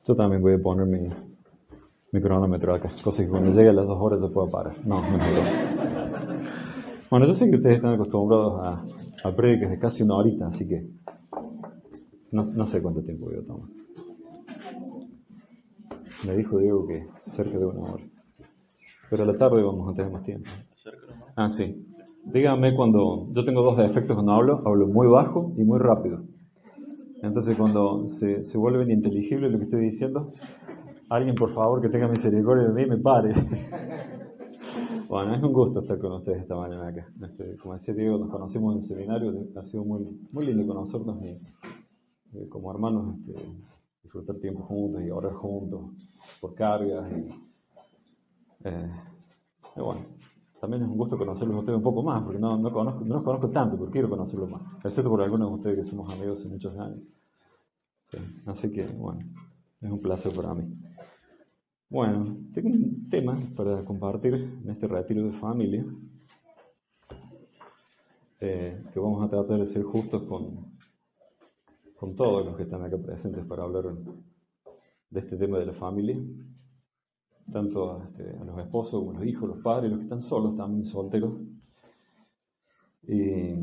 Yo también voy a poner mi cronómetro acá, cosa que cuando llegue a las 2 horas yo pueda parar. No. Bueno, yo sé que ustedes están acostumbrados a prédicas de casi una horita, así que no sé cuánto tiempo voy a tomar. Me dijo Diego que cerca de 1 hora. Pero a la tarde vamos a tener más tiempo. Ah, sí. Díganme cuando... Yo tengo 2 defectos cuando hablo muy bajo y muy rápido. Entonces cuando se vuelve ininteligible lo que estoy diciendo, alguien por favor que tenga misericordia de mí me pare. Bueno, es un gusto estar con ustedes esta mañana acá. Como decía Diego, nos conocimos en el seminario, ha sido muy, muy lindo conocernos y como hermanos disfrutar tiempo juntos y orar juntos por cargas y bueno, también es un gusto conocerlos a ustedes un poco más, porque no los conozco tanto, pero quiero conocerlos más, excepto por algunos de ustedes que somos amigos hace muchos años. Sí, así que, bueno, es un placer para mí. Bueno, tengo un tema para compartir en este retiro de familia, que vamos a tratar de ser justos con todos los que están acá presentes para hablar de este tema de la familia, tanto a los esposos como a los hijos, los padres, los que están solos, también solteros. Y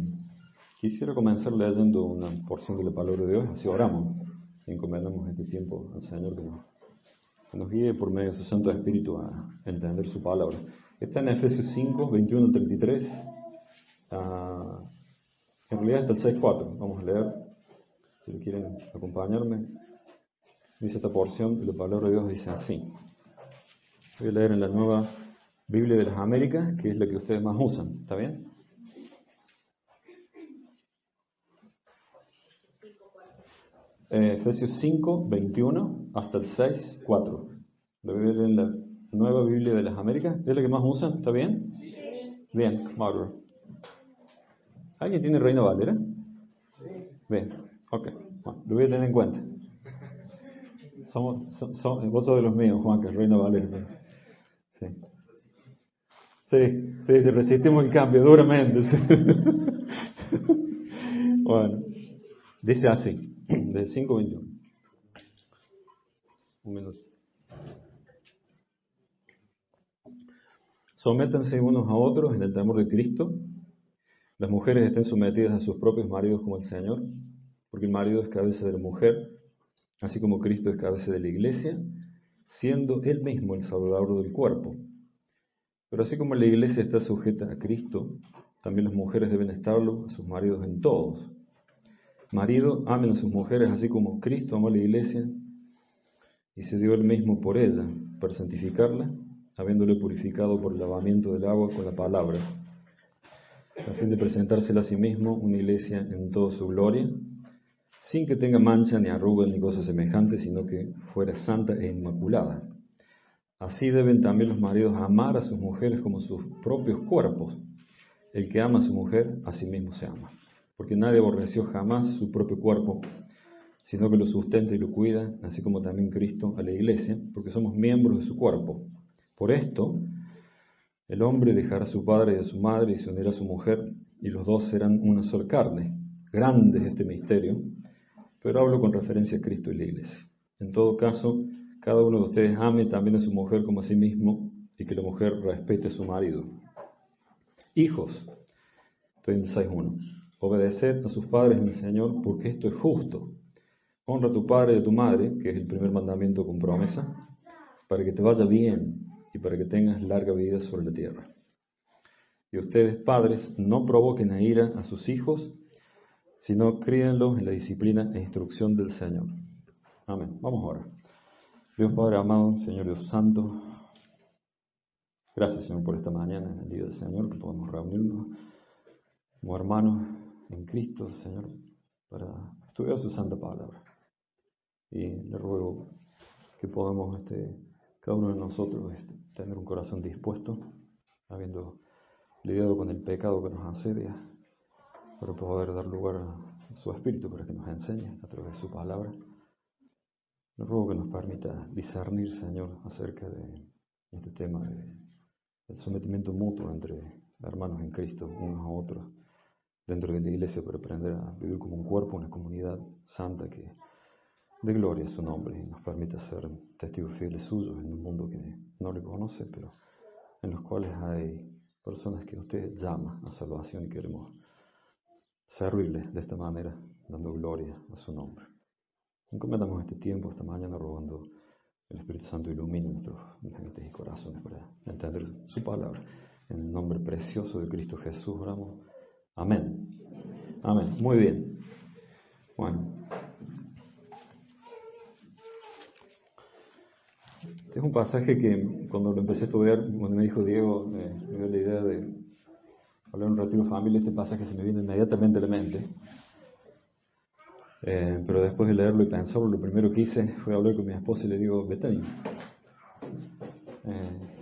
quisiera comenzar leyendo una porción de la palabra de Dios, así oramos y encomendamos este tiempo al Señor que nos guíe por medio de su Santo Espíritu a entender su palabra. Está en Efesios 5, 21 al 33, en realidad hasta el 6:4. Vamos a leer, si quieren acompañarme. Dice esta porción de la palabra de Dios, dice así. Voy a leer en la Nueva Biblia de las Américas, que es la que ustedes más usan, ¿está bien? Efesios 5, 21 hasta el 6, 4. Lo voy a leer en la Nueva Biblia de las Américas. ¿Es la que más usan? ¿Está bien? Sí. Bien, bárbaro. ¿Alguien tiene Reina Valera? Sí. Bien, ok. Bueno, lo voy a tener en cuenta. Vos sos de los míos, Juan, que es Reina Valera. Sí. Sí, resistimos el cambio duramente. Sí. Bueno, dice así, del 5:21. Un minuto. Sométanse unos a otros en el temor de Cristo. Las mujeres estén sometidas a sus propios maridos como el Señor, porque el marido es cabeza de la mujer, así como Cristo es cabeza de la iglesia, siendo Él mismo el salvador del cuerpo. Pero así como la iglesia está sujeta a Cristo, también las mujeres deben estarlo a sus maridos en todos. Marido, amen a sus mujeres así como Cristo amó a la iglesia y se dio Él mismo por ella, para santificarla, habiéndole purificado por el lavamiento del agua con la palabra, a fin de presentársela a sí mismo una iglesia en toda su gloria, sin que tenga mancha ni arruga ni cosa semejante, sino que fuera santa e inmaculada. Así deben también los maridos amar a sus mujeres como sus propios cuerpos. El que ama a su mujer, a sí mismo se ama. Porque nadie aborreció jamás su propio cuerpo, sino que lo sustenta y lo cuida, así como también Cristo a la iglesia, porque somos miembros de su cuerpo. Por esto, el hombre dejará a su padre y a su madre y se unirá a su mujer, y los dos serán una sola carne. Grande es este misterio, pero hablo con referencia a Cristo y la iglesia. En todo caso, cada uno de ustedes ame también a su mujer como a sí mismo, y que la mujer respete a su marido. Hijos, estoy en el 6:1. Obedeced a sus padres en el Señor, porque esto es justo. Honra a tu padre y a tu madre, que es el primer mandamiento con promesa, para que te vaya bien y para que tengas larga vida sobre la tierra. Y ustedes, padres, no provoquen a ira a sus hijos, sino críenlos en la disciplina e instrucción del Señor. Amén. Vamos ahora. Dios Padre amado, Señor Dios Santo, gracias, Señor, por esta mañana, en el día del Señor, que podemos reunirnos como hermanos en Cristo, Señor, para estudiar su santa palabra. Y le ruego que podamos, cada uno de nosotros, tener un corazón dispuesto, habiendo lidiado con el pecado que nos asedia, para poder dar lugar a su Espíritu para que nos enseñe a través de su palabra. Le ruego que nos permita discernir, Señor, acerca de este tema del sometimiento mutuo entre hermanos en Cristo, unos a otros, dentro de la iglesia, para aprender a vivir como un cuerpo, una comunidad santa que dé gloria a su nombre y nos permita ser testigos fieles suyos en un mundo que no le conoce, pero en los cuales hay personas que usted llama a salvación y queremos servirles de esta manera, dando gloria a su nombre. Encomendamos este tiempo, esta mañana, rogando el Espíritu Santo ilumine nuestros mentes y corazones para entender su palabra. En el nombre precioso de Cristo Jesús oramos. Amén. Amén. Muy bien. Bueno. Este es un pasaje que cuando lo empecé a estudiar, cuando me dijo Diego, me dio la idea de hablar un ratito de familia, este pasaje se me vino inmediatamente a la mente. Pero después de leerlo y pensarlo, lo primero que hice fue hablar con mi esposa y le digo, Betania,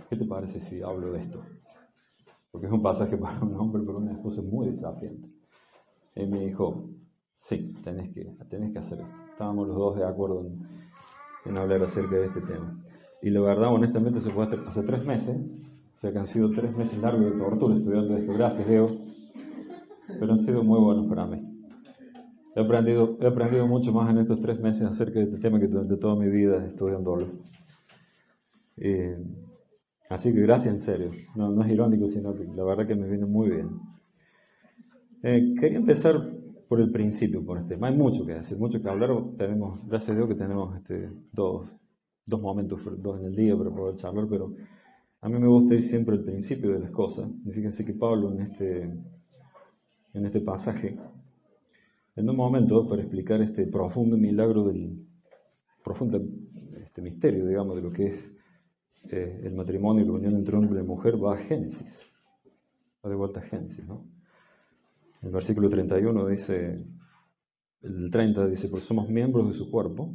¿qué te parece si hablo de esto? Porque es un pasaje para un hombre, pero una esposa muy desafiante. Y me dijo, sí, tenés que hacer esto. Estábamos los dos de acuerdo en hablar acerca de este tema. Y la verdad, honestamente, se fue hace 3 meses, o sea que han sido 3 meses largos de tortura estudiando esto. Gracias, Diego, pero han sido muy buenos para mí. He aprendido mucho más en estos 3 meses acerca de este tema que durante toda mi vida estudiándolo. Así que gracias, en serio. No es irónico, sino que la verdad que me viene muy bien. Quería empezar por el principio, por este tema. Hay mucho que decir, mucho que hablar. Gracias a Dios que tenemos dos momentos, 2 en el día para poder charlar, pero a mí me gusta ir siempre al principio de las cosas. Y fíjense que Pablo en este pasaje, en un momento, para explicar este profundo milagro profundo misterio, digamos, de lo que es el matrimonio y la unión entre hombre y mujer, va a Génesis. Va de vuelta a Génesis, ¿no? El versículo 31 dice, el 30 dice, pues somos miembros de su cuerpo.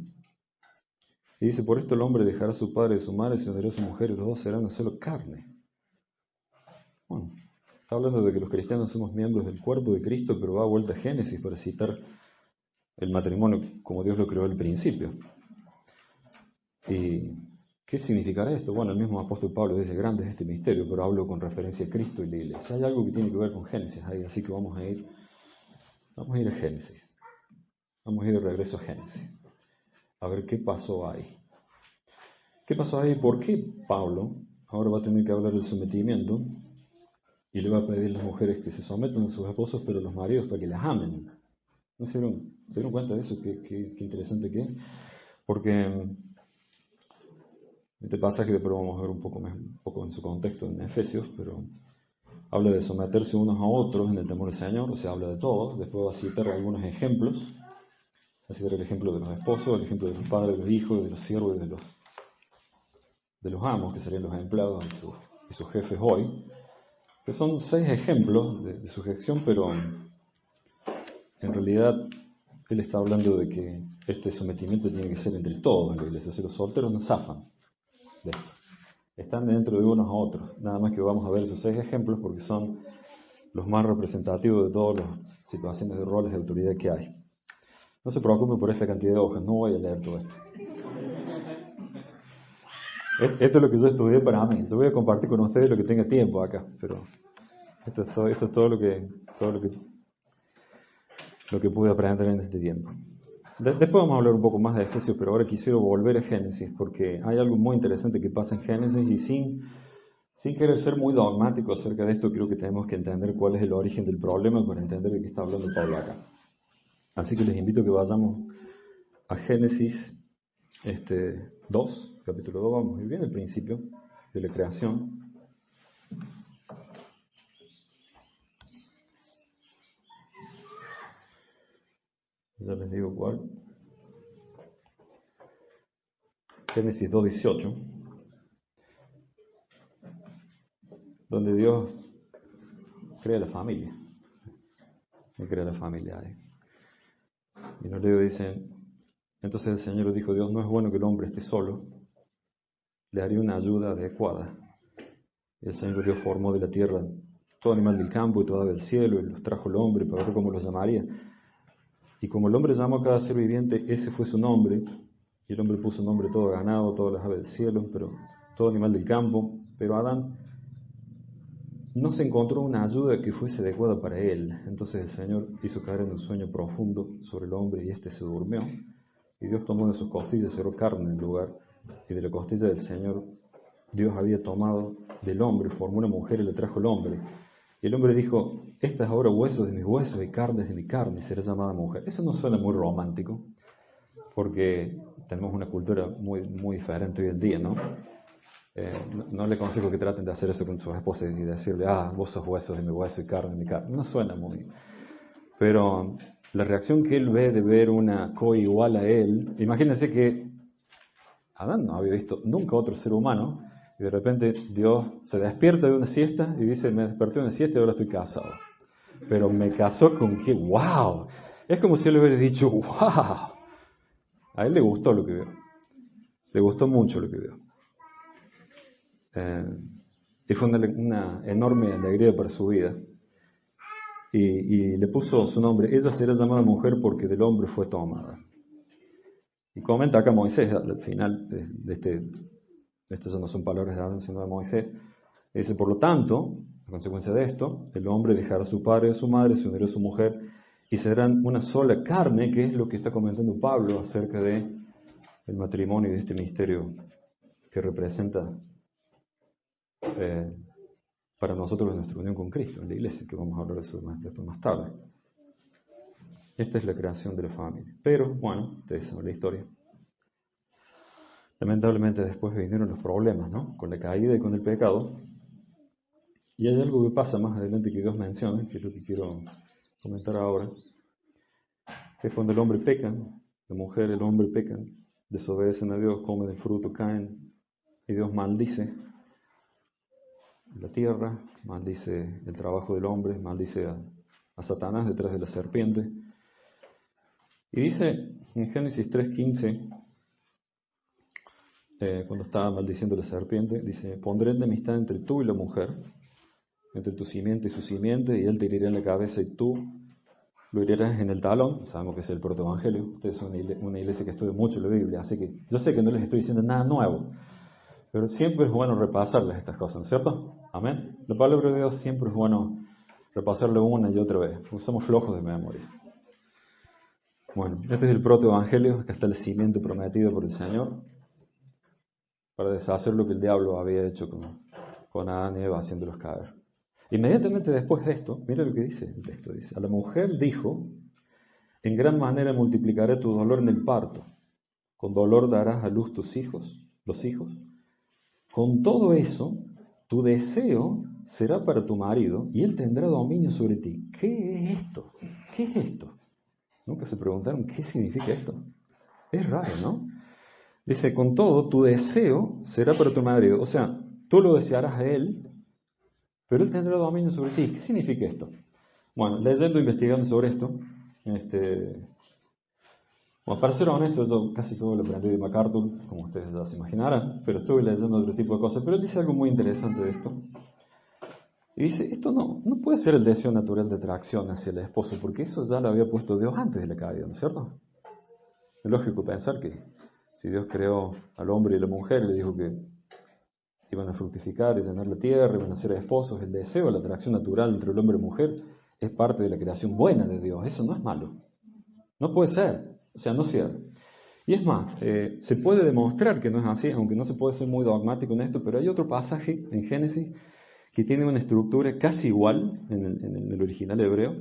Y dice, por esto el hombre dejará a su padre y a su madre, se unirá a su mujer, y los dos serán una sola carne. Bueno, está hablando de que los cristianos somos miembros del cuerpo de Cristo, pero va a vuelta a Génesis para citar el matrimonio como Dios lo creó al principio. ¿Y qué significará esto? Bueno, el mismo apóstol Pablo dice, grande es este misterio, pero hablo con referencia a Cristo y la iglesia. Hay algo que tiene que ver con Génesis ahí, así que vamos a ir a Génesis. Vamos a ir de regreso a Génesis. A ver qué pasó ahí. ¿Qué pasó ahí? ¿Por qué Pablo ahora va a tener que hablar del sometimiento y le va a pedir a las mujeres que se sometan a sus esposos, pero los maridos para que las amen? ¿No se dieron cuenta de eso? Qué interesante que es. Porque este pasaje después vamos a ver un poco en su contexto en Efesios, pero habla de someterse unos a otros en el temor del Señor, o sea, habla de todos. Después va a citar algunos ejemplos. Va a citar el ejemplo de los esposos, el ejemplo de los padres, de los hijos, de los siervos y de los amos, que serían los empleados y sus jefes hoy, que son 6 ejemplos de sujeción, pero en realidad él está hablando de que este sometimiento tiene que ser entre todos en la iglesia. O sea, los solteros no zafan de esto. Están dentro de unos a otros. Nada más que vamos a ver esos 6 ejemplos porque son los más representativos de todas las situaciones de roles de autoridad que hay. No se preocupe por esta cantidad de hojas, no voy a leer todo esto. Esto es lo que yo estudié para mí. Yo voy a compartir con ustedes lo que tenga tiempo acá, pero esto es todo lo que pude aprender en este tiempo. Después vamos a hablar un poco más de Efesios, pero ahora quisiera volver a Génesis, porque hay algo muy interesante que pasa en Génesis y sin querer ser muy dogmático acerca de esto, creo que tenemos que entender cuál es el origen del problema para entender de qué está hablando Pablo acá. Así que les invito a que vayamos a Génesis 2, capítulo 2, vamos a ir bien al principio de la creación. Ya les digo cuál. Génesis 2:18, donde Dios crea la familia. Él crea la familia ahí. Y nos leo, dice, entonces el Señor dijo, Dios, no es bueno que el hombre esté solo, le haré una ayuda adecuada. Y el Señor Dios formó de la tierra todo animal del campo y todo ave del cielo, y los trajo el hombre para ver cómo los llamaría. Y como el hombre llamó a cada ser viviente, ese fue su nombre, y el hombre puso nombre a todo ganado, todas las aves del cielo, pero todo animal del campo. Pero Adán no se encontró una ayuda que fuese adecuada para él. Entonces el Señor hizo caer en un sueño profundo sobre el hombre y éste se durmió. Y Dios tomó de sus costillas y cerró carne en el lugar. Y de la costilla del Señor Dios había tomado del hombre, formó una mujer y le trajo el hombre. Y el hombre dijo, esta es ahora huesos de mis huesos y carnes de mi carne, y será llamada mujer. Eso no suena muy romántico, porque tenemos una cultura muy diferente hoy en día, ¿no? No le aconsejo que traten de hacer eso con sus esposas y decirle, vos sos huesos de mi hueso y carne de mi carne. No suena muy... Pero la reacción que él ve de ver una coigual a él, imagínense que Adán no había visto nunca otro ser humano, y de repente Dios se despierta de una siesta y dice, me desperté de una siesta y ahora estoy casado. Pero me casó con que, wow, es como si él le hubiera dicho, wow. A él le gustó lo que vio, le gustó mucho lo que vio. Y fue una enorme alegría para su vida. Y le puso su nombre, ella será llamada mujer porque del hombre fue tomada. Y comenta acá Moisés, al final estas ya no son palabras de Adán, sino de Moisés, dice, por lo tanto, a consecuencia de esto, el hombre dejará a su padre y a su madre, se unirá a su mujer, y serán una sola carne, que es lo que está comentando Pablo acerca de el matrimonio y de este misterio que representa para nosotros nuestra unión con Cristo en la iglesia, que vamos a hablar de eso después más tarde. Esta es la creación de la familia. Pero, bueno, ustedes saben la historia. Lamentablemente después vinieron los problemas, ¿no? Con la caída y con el pecado. Y hay algo que pasa más adelante que Dios menciona, que es lo que quiero comentar ahora, que es cuando el hombre peca, la mujer y el hombre pecan, desobedecen a Dios, comen el fruto, caen, y Dios maldice la tierra, maldice el trabajo del hombre, maldice a Satanás detrás de la serpiente. Y dice en Génesis 3:15, cuando estaba maldiciendo la serpiente, dice, pondré enemistad entre tú y la mujer, entre tu simiente y su simiente, y él te herirá en la cabeza y tú lo herirás en el talón. Sabemos que es el protoevangelio. Ustedes son una iglesia que estudia mucho la Biblia, así que yo sé que no les estoy diciendo nada nuevo, pero siempre es bueno repasarles estas cosas, ¿no es cierto? Amén. La palabra de Dios siempre es bueno repasarlo una y otra vez, porque somos flojos de memoria. Bueno, este es el protoevangelio, acá está el simiente prometido por el Señor, para deshacer lo que el diablo había hecho con Adán y Eva, haciéndolos caer. Inmediatamente después de esto, mira lo que dice el texto, dice, a la mujer dijo, en gran manera multiplicaré tu dolor en el parto, con dolor darás a luz tus hijos, los hijos. Con todo eso, tu deseo será para tu marido y él tendrá dominio sobre ti. ¿Qué es esto? ¿Qué es esto? ¿Nunca se preguntaron qué significa esto? Es raro, ¿no? Dice, con todo, tu deseo será para tu marido. O sea, tú lo desearás a él, pero él tendrá dominio sobre ti. ¿Qué significa esto? Bueno, leyendo, investigando sobre esto, bueno, para ser honesto, yo casi todo lo aprendí de MacArthur, como ustedes ya se imaginarán, pero estuve leyendo otro tipo de cosas. Pero él dice algo muy interesante de esto. Y dice, esto no puede ser el deseo natural de atracción hacia el esposo, porque eso ya lo había puesto Dios antes de la caída, ¿no es cierto? Es lógico pensar que si Dios creó al hombre y la mujer, le dijo que iban a fructificar y llenar la tierra, iban a ser esposos, el deseo, la atracción natural entre el hombre y la mujer es parte de la creación buena de Dios. Eso no es malo. No puede ser. O sea, no es cierto. Y es más, se puede demostrar que no es así, aunque no se puede ser muy dogmático en esto, pero hay otro pasaje en Génesis que tiene una estructura casi igual en el original hebreo,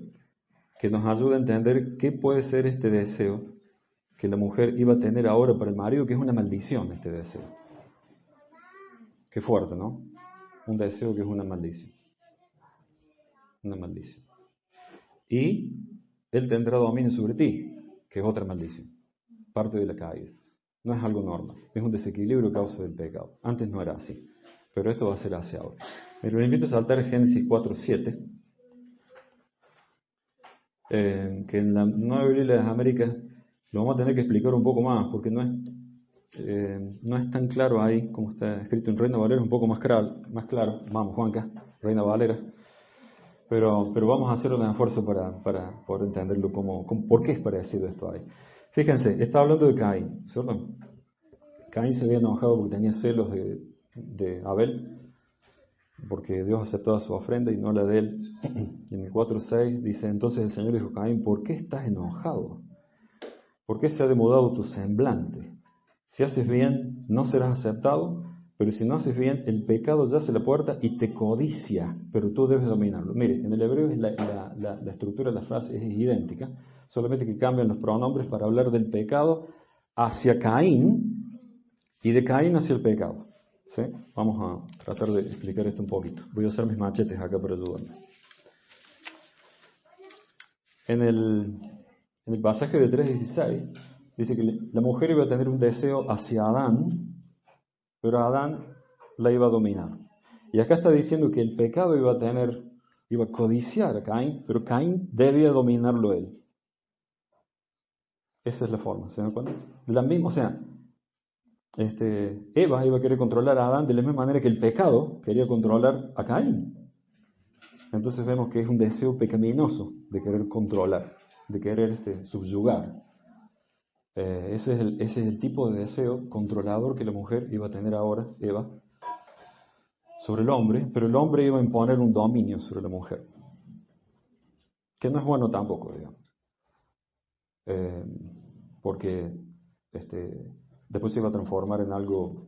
que nos ayuda a entender qué puede ser este deseo que la mujer iba a tener ahora para el marido, que es una maldición este deseo. Qué fuerte, ¿no? Un deseo que es una maldición. Una maldición. Y él tendrá dominio sobre ti, que es otra maldición. Parte de la caída. No es algo normal. Es un desequilibrio a causa del pecado. Antes no era así. Pero esto va a ser así ahora. Me lo invito a saltar a Génesis 4:7. Que en la Nueva Biblia de las Américas lo vamos a tener que explicar un poco más, porque no es tan claro ahí como está escrito en Reina Valera, es un poco más claro. Vamos, Juanca, Reina Valera. Pero vamos a hacer un esfuerzo para poder entenderlo por qué es parecido esto ahí. Fíjense, está hablando de Caín, ¿cierto? Caín se había enojado porque tenía celos de Abel, porque Dios aceptaba su ofrenda y no la de él. Y en el 4:6 dice, entonces el Señor dijo a Caín, ¿por qué estás enojado? ¿Por qué se ha demudado tu semblante? Si haces bien, no serás aceptado, pero si no haces bien, el pecado yace a la puerta y te codicia, pero tú debes dominarlo. Mire, en el hebreo la estructura de la frase es idéntica, solamente que cambian los pronombres para hablar del pecado hacia Caín y de Caín hacia el pecado. ¿Sí? Vamos a tratar de explicar esto un poquito. Voy a usar mis machetes acá para ayudarme. En el pasaje de 3:16 dice que la mujer iba a tener un deseo hacia Adán, pero Adán la iba a dominar. Y acá está diciendo que el pecado iba a codiciar a Caín, pero Caín debía dominarlo él. Esa es la forma, ¿se dan cuenta? De la misma, o sea, Eva iba a querer controlar a Adán de la misma manera que el pecado quería controlar a Caín. Entonces vemos que es un deseo pecaminoso de querer controlar, de querer subyugar. Ese es el tipo de deseo controlador que la mujer iba a tener ahora, Eva, sobre el hombre, pero el hombre iba a imponer un dominio sobre la mujer, que no es bueno tampoco, digamos, porque después se iba a transformar en algo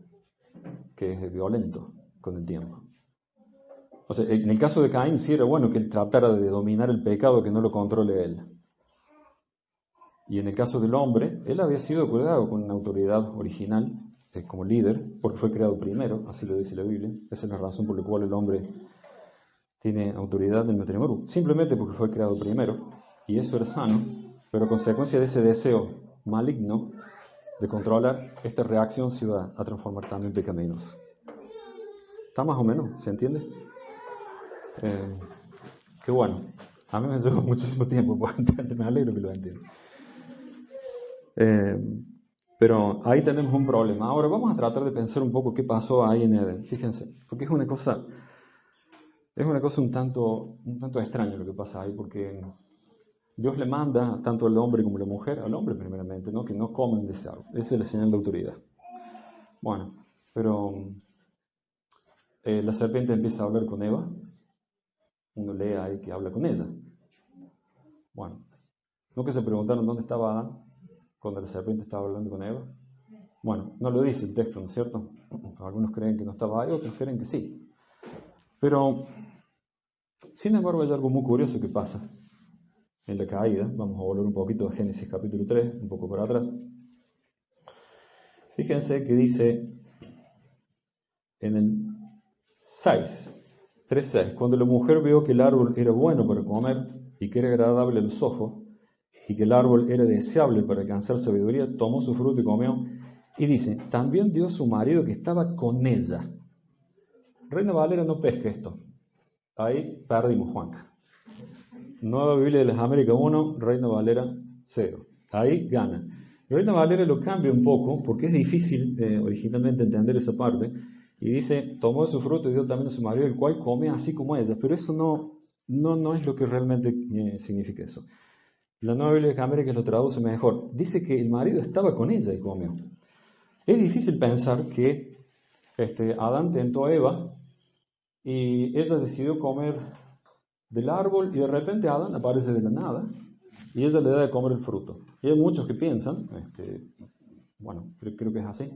que es violento con el tiempo. O sea, en el caso de Caín sí era bueno que él tratara de dominar el pecado, que no lo controle él. Y en el caso del hombre, él había sido creado con una autoridad original, como líder, porque fue creado primero, así lo dice la Biblia. Esa es la razón por la cual el hombre tiene autoridad en el matrimonio, simplemente porque fue creado primero, y eso era sano, pero a consecuencia de ese deseo maligno de controlar, esta reacción se iba a transformar también en pecaminosa. ¿Está más o menos? ¿Se entiende? Qué bueno. A mí me llevó muchísimo tiempo para entender, me alegro que lo entienda. Pero ahí tenemos un problema. Ahora vamos a tratar de pensar un poco qué pasó ahí en Edén. Fíjense, porque es una cosa un tanto extraña lo que pasa ahí, porque Dios le manda tanto al hombre como a la mujer, al hombre primeramente, ¿no? Que no comen de ese árbol. Esa es la señal de autoridad. Bueno, pero la serpiente empieza a hablar con Eva. Uno lee ahí que habla con ella. Bueno, ¿no que se preguntaron dónde estaba Adán cuando la serpiente estaba hablando con Eva? Bueno, no lo dice el texto, ¿no es cierto? Algunos creen que no estaba ahí, otros creen que sí. Pero, sin embargo, hay algo muy curioso que pasa en la caída. Vamos a volver un poquito a Génesis capítulo 3, un poco para atrás. Fíjense que dice en el 3:6, cuando la mujer vio que el árbol era bueno para comer y que era agradable a los ojos y que el árbol era deseable para alcanzar sabiduría, tomó su fruto y comió. Y dice, también dio su marido que estaba con ella. Reina Valera no pesca esto. Ahí perdimos, Juanca. Nueva Biblia de las Américas 1, Reina Valera 0. Ahí gana. Reina Valera lo cambia un poco porque es difícil originalmente entender esa parte. Y dice, tomó de su fruto y dio también a su marido, el cual come así como ella. Pero eso no es lo que realmente significa eso. La Nueva Biblia de las Américas lo traduce mejor. Dice que el marido estaba con ella y comió. Es difícil pensar que Adán tentó a Eva y ella decidió comer del árbol y de repente Adán aparece de la nada y ella le da de comer el fruto. Y hay muchos que piensan, bueno, creo que es así,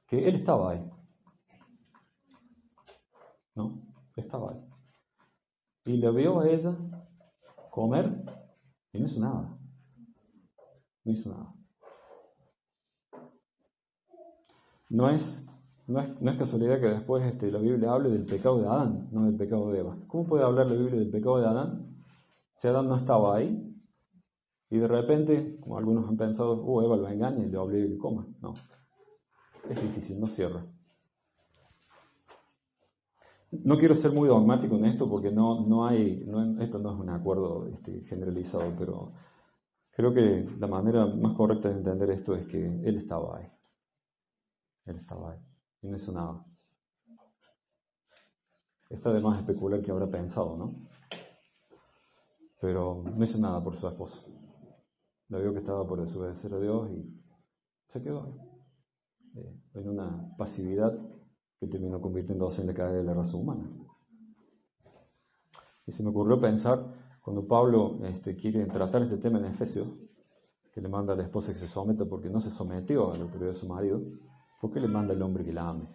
que él estaba ahí. ¿No? Estaba ahí. Y le vio a ella comer y no hizo nada. No hizo nada. No es casualidad que después la Biblia hable del pecado de Adán, no del pecado de Eva. ¿Cómo puede hablar la Biblia del pecado de Adán si Adán no estaba ahí? Y de repente, como algunos han pensado, Eva lo engaña y le obliga a que coma. No, es difícil, no cierra. No quiero ser muy dogmático en esto porque esto no es un acuerdo generalizado, pero creo que la manera más correcta de entender esto es que él estaba ahí. Él estaba ahí y no hizo nada. Está de más especular que habrá pensado, ¿no? Pero no hizo nada por su esposa. La vio que estaba por desobedecer a Dios y se quedó en una pasividad que terminó convirtiéndose en la caída de la raza humana. Y se me ocurrió pensar, cuando Pablo quiere tratar este tema en Efesios, que le manda a la esposa que se someta porque no se sometió a la autoridad de su marido, ¿por qué le manda al hombre que la ame?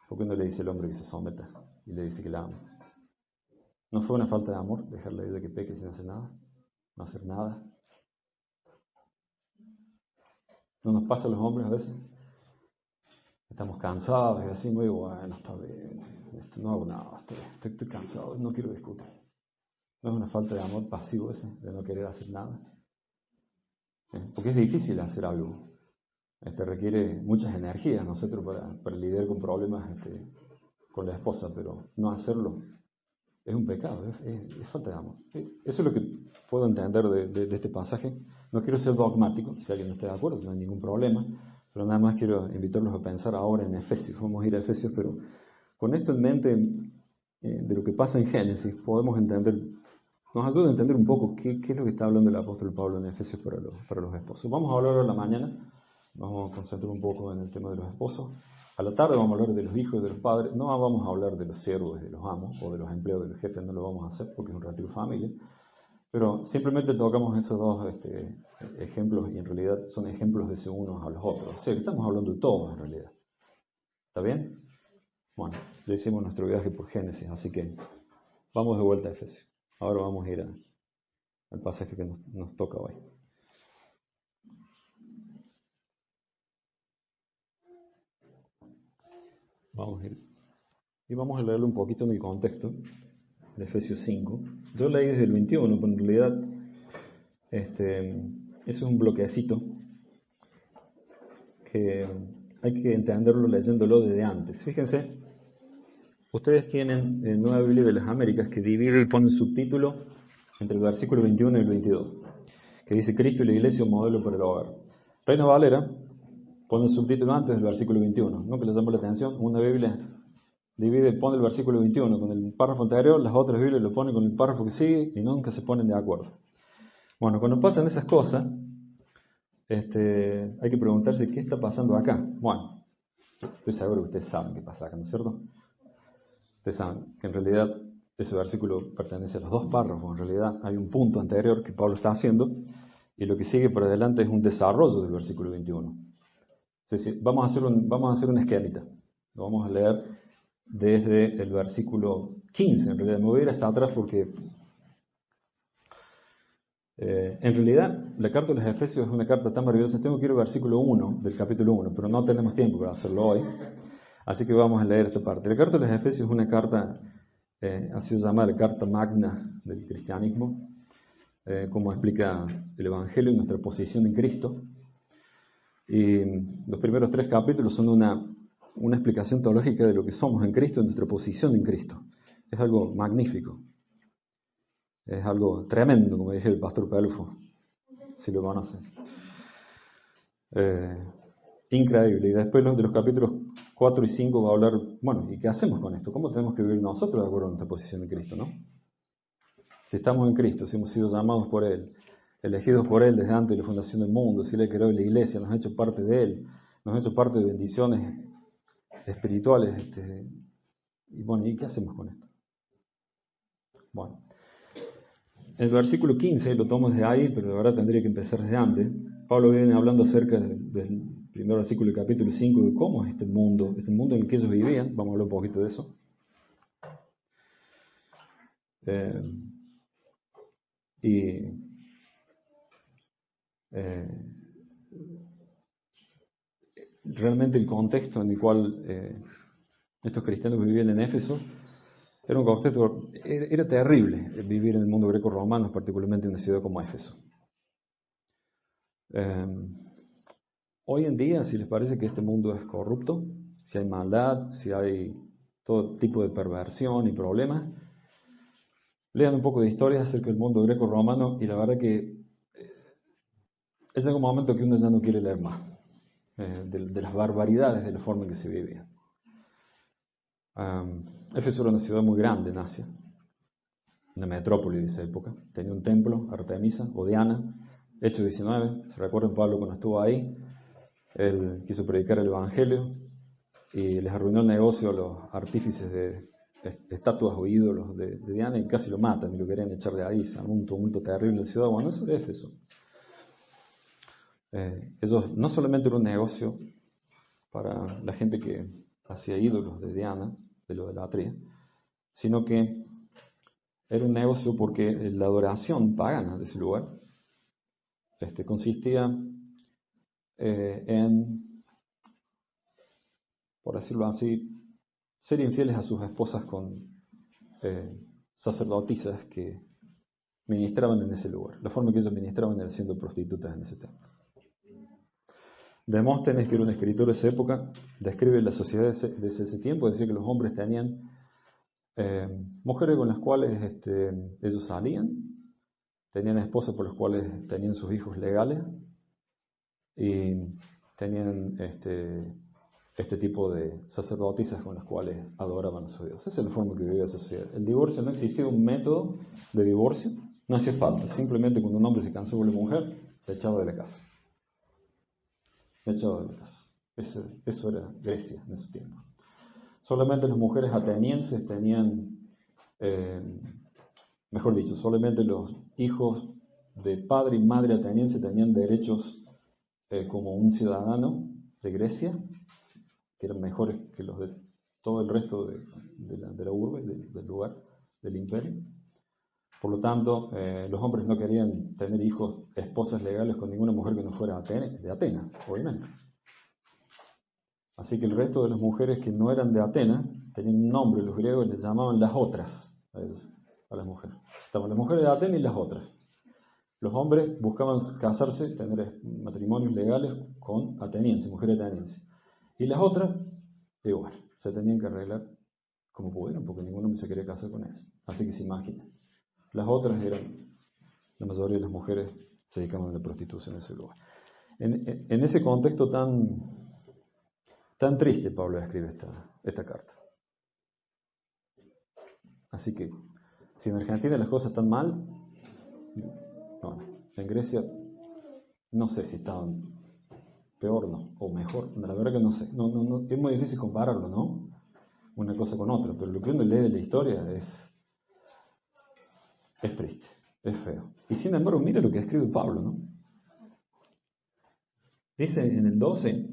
¿Por qué no le dice al hombre que se someta y le dice que la ame? ¿No fue una falta de amor dejarle a ella que peque sin hacer nada? No hacer nada. ¿No nos pasa a los hombres a veces? Estamos cansados y así, muy bueno, está bien, no hago nada, estoy cansado, no quiero discutir. ¿No es una falta de amor pasivo ese, de no querer hacer nada? Porque es difícil hacer algo. Requiere muchas energías nosotros para lidiar con problemas con la esposa, pero no hacerlo es un pecado, es falta de amor. Eso es lo que puedo entender de este pasaje. No quiero ser dogmático, si alguien no está de acuerdo, no hay ningún problema, pero nada más quiero invitarlos a pensar ahora en Efesios. Vamos a ir a Efesios, pero con esto en mente, de lo que pasa en Génesis, podemos entender, nos ayuda a entender un poco qué es lo que está hablando el apóstol Pablo en Efesios para los esposos. Vamos a hablar ahora en la mañana, vamos a concentrar un poco en el tema de los esposos. A la tarde vamos a hablar de los hijos y de los padres. No vamos a hablar de los siervos y de los amos o de los empleados de los jefes, no lo vamos a hacer porque es un retiro familia. Pero simplemente tocamos esos dos ejemplos y en realidad son ejemplos de unos a los otros. O sea, estamos hablando de todos en realidad. ¿Está bien? Bueno, ya hicimos nuestro viaje por Génesis, así que vamos de vuelta a Efesios. Ahora vamos a ir al pasaje que nos toca hoy. Vamos a ir. Y vamos a leerlo un poquito en el contexto de Efesios 5. Yo leí desde el 21, pero en realidad eso es un bloquecito que hay que entenderlo leyéndolo desde antes. Fíjense, ustedes tienen Nueva Biblia de las Américas que divide y pone un subtítulo entre el versículo 21 y el 22, que dice Cristo y la Iglesia, un modelo para el hogar. Reina Valera pone el subtítulo antes del versículo 21. ¿No? Que les llamó la atención? Una Biblia pone el versículo 21 con el párrafo anterior, las otras Biblias lo ponen con el párrafo que sigue y nunca se ponen de acuerdo. Bueno, cuando pasan esas cosas, hay que preguntarse qué está pasando acá. Bueno, estoy seguro que ustedes saben qué pasa acá, ¿no es cierto? Ustedes saben que en realidad ese versículo pertenece a los dos párrafos. En realidad hay un punto anterior que Pablo está haciendo y lo que sigue por adelante es un desarrollo del versículo 21. Vamos a hacer un esquemita. Lo vamos a leer desde el versículo 15. En realidad me voy a ir hasta atrás porque en realidad la carta de los Efesios es una carta tan maravillosa. Tengo que ir al versículo 1 del capítulo 1, pero no tenemos tiempo para hacerlo hoy. Así que vamos a leer esta parte. La carta de los Efesios es una carta, ha sido llamada la carta magna del cristianismo, como explica el Evangelio y nuestra posición en Cristo. Y los primeros 3 capítulos son una explicación teológica de lo que somos en Cristo y nuestra posición en Cristo. Es algo magnífico. Es algo tremendo, como dije el pastor Pelufo, si lo conocen. Increíble. Y después de los capítulos 4 y 5 va a hablar, bueno, ¿y qué hacemos con esto? ¿Cómo tenemos que vivir nosotros de acuerdo a nuestra posición en Cristo, no? Si estamos en Cristo, si hemos sido llamados por Él, elegidos por Él desde antes de la fundación del mundo, si Él creó la iglesia, nos ha hecho parte de Él, nos ha hecho parte de bendiciones espirituales, y bueno, ¿y qué hacemos con esto? Bueno, el versículo 15 lo tomo desde ahí, pero la verdad tendría que empezar desde antes. Pablo viene hablando acerca del primer versículo del capítulo 5 de cómo es este mundo en el que ellos vivían. Vamos a hablar un poquito de eso. Realmente el contexto en el cual estos cristianos vivían en Éfeso era un contexto, era terrible vivir en el mundo greco-romano, particularmente en una ciudad como Éfeso. Hoy en día, si les parece que este mundo es corrupto, si hay maldad, si hay todo tipo de perversión y problemas, lean un poco de historia acerca del mundo greco-romano y la verdad que es un momento que uno ya no quiere leer más de las barbaridades de la forma en que se vivía. Éfeso era una ciudad muy grande en Asia, una metrópoli de esa época. Tenía un templo, Artemisa o Diana, Hechos 19. ¿Se recuerdan Pablo cuando estuvo ahí? Él quiso predicar el Evangelio y les arruinó el negocio a los artífices estatuas o ídolos de Diana y casi lo matan y lo querían echar de ahí, se armó un tumulto terrible en la ciudad. Bueno, eso es Éfeso. Ellos no solamente era un negocio para la gente que hacía ídolos de Diana, de la idolatría, sino que era un negocio porque la adoración pagana de ese lugar consistía en, por decirlo así, ser infieles a sus esposas con sacerdotisas que ministraban en ese lugar. La forma que ellos ministraban era siendo prostitutas en ese templo. Demóstenes, que era un escritor de esa época, describe la sociedad de ese tiempo, decía que los hombres tenían mujeres con las cuales ellos salían, tenían esposas por las cuales tenían sus hijos legales y tenían este tipo de sacerdotisas con las cuales adoraban a su Dios. Esa es la forma que vivía la sociedad. El divorcio, no existía un método de divorcio, no hacía falta. Simplemente cuando un hombre se cansó con la mujer, se echaba de la casa. Se echaba de la casa. Eso era Grecia en ese tiempo. Solamente las mujeres atenienses tenían, mejor dicho, solamente los hijos de padre y madre ateniense tenían derechos como un ciudadano de Grecia, que eran mejores que los de todo el resto de la urbe, del lugar, del imperio. Por lo tanto, los hombres no querían tener hijos, esposas legales con ninguna mujer que no fuera de Atenas, obviamente. Así que el resto de las mujeres que no eran de Atenas tenían un nombre, los griegos les llamaban las otras a las mujeres. Estaban las mujeres de Atenas y las otras. Los hombres buscaban casarse, tener matrimonios legales con atenienses, mujeres atenienses. Y las otras, igual, se tenían que arreglar como pudieran, porque ninguno se quería casar con ellas. Así que se imaginan. Las otras eran, la mayoría de las mujeres se dedicaban a la prostitución en ese lugar. En ese contexto tan triste, Pablo escribe esta carta. Así que, si en Argentina las cosas están mal, bueno, en Grecia no sé si estaban peor o mejor, la verdad que no sé. No, es muy difícil compararlo, ¿no? Una cosa con otra, pero lo que uno lee de la historia es triste, es feo. Y sin embargo, mira lo que escribe Pablo, ¿no? Dice en el 12,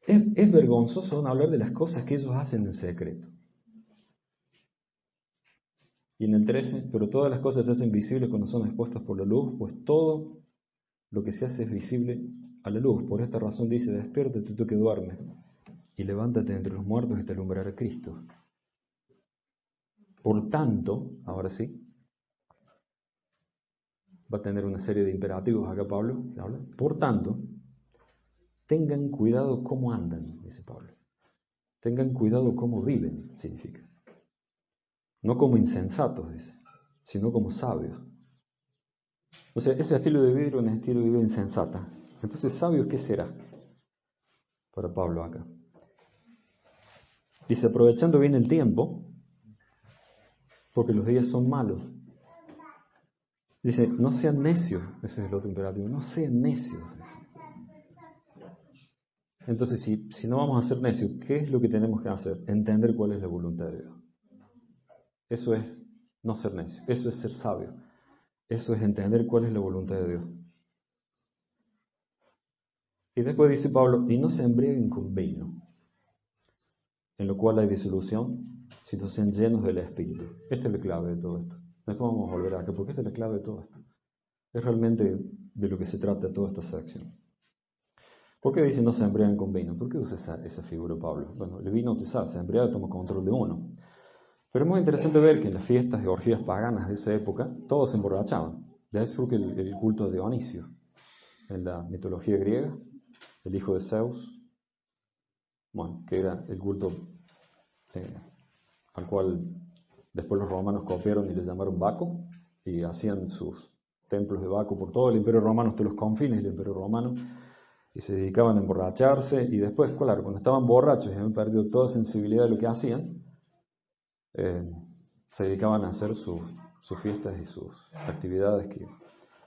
es vergonzoso no hablar de las cosas que ellos hacen en secreto. Y en el 13, pero todas las cosas se hacen visibles cuando son expuestas por la luz, pues todo lo que se hace es visible a la luz. Por esta razón dice, despiértate tú que duermes, y levántate entre los muertos y te alumbrará Cristo. Por tanto, ahora sí, va a tener una serie de imperativos acá Pablo, ¿habla? Por tanto, tengan cuidado cómo andan, dice Pablo. Tengan cuidado cómo viven, significa. No como insensatos, dice, sino como sabios. O sea, ese estilo de vida era un estilo de vida insensata. Entonces, ¿sabios qué será? Para Pablo acá. Dice, aprovechando bien el tiempo, porque los días son malos. Dice, no sean necios, ese es el otro imperativo, no sean necios. Entonces, si no vamos a ser necios, ¿qué es lo que tenemos que hacer? Entender cuál es la voluntad de Dios. Eso es no ser necio, eso es ser sabio. Eso es entender cuál es la voluntad de Dios. Y después dice Pablo, y no se embriaguen con vino, en lo cual hay disolución, sino sean llenos del Espíritu. Esta es la clave de todo esto. Después vamos a volver acá, porque esta es la clave de todo esto. Es realmente de lo que se trata toda esta sección. ¿Por qué dice no se embriaguen con vino? ¿Por qué usa esa figura Pablo? Bueno, el vino, usted sabe, se embriaga, toma control de uno. Pero es muy interesante ver que en las fiestas y orgías paganas de esa época, todos se emborrachaban. De eso creo que el culto de Dionisio, en la mitología griega, el hijo de Zeus, bueno, que era el culto al cual después los romanos copiaron y le llamaron Baco, y hacían sus templos de Baco por todo el imperio romano, hasta los confines del imperio romano, y se dedicaban a emborracharse, y después, claro, cuando estaban borrachos y habían perdido toda sensibilidad de lo que hacían, se dedicaban a hacer sus fiestas y sus actividades que,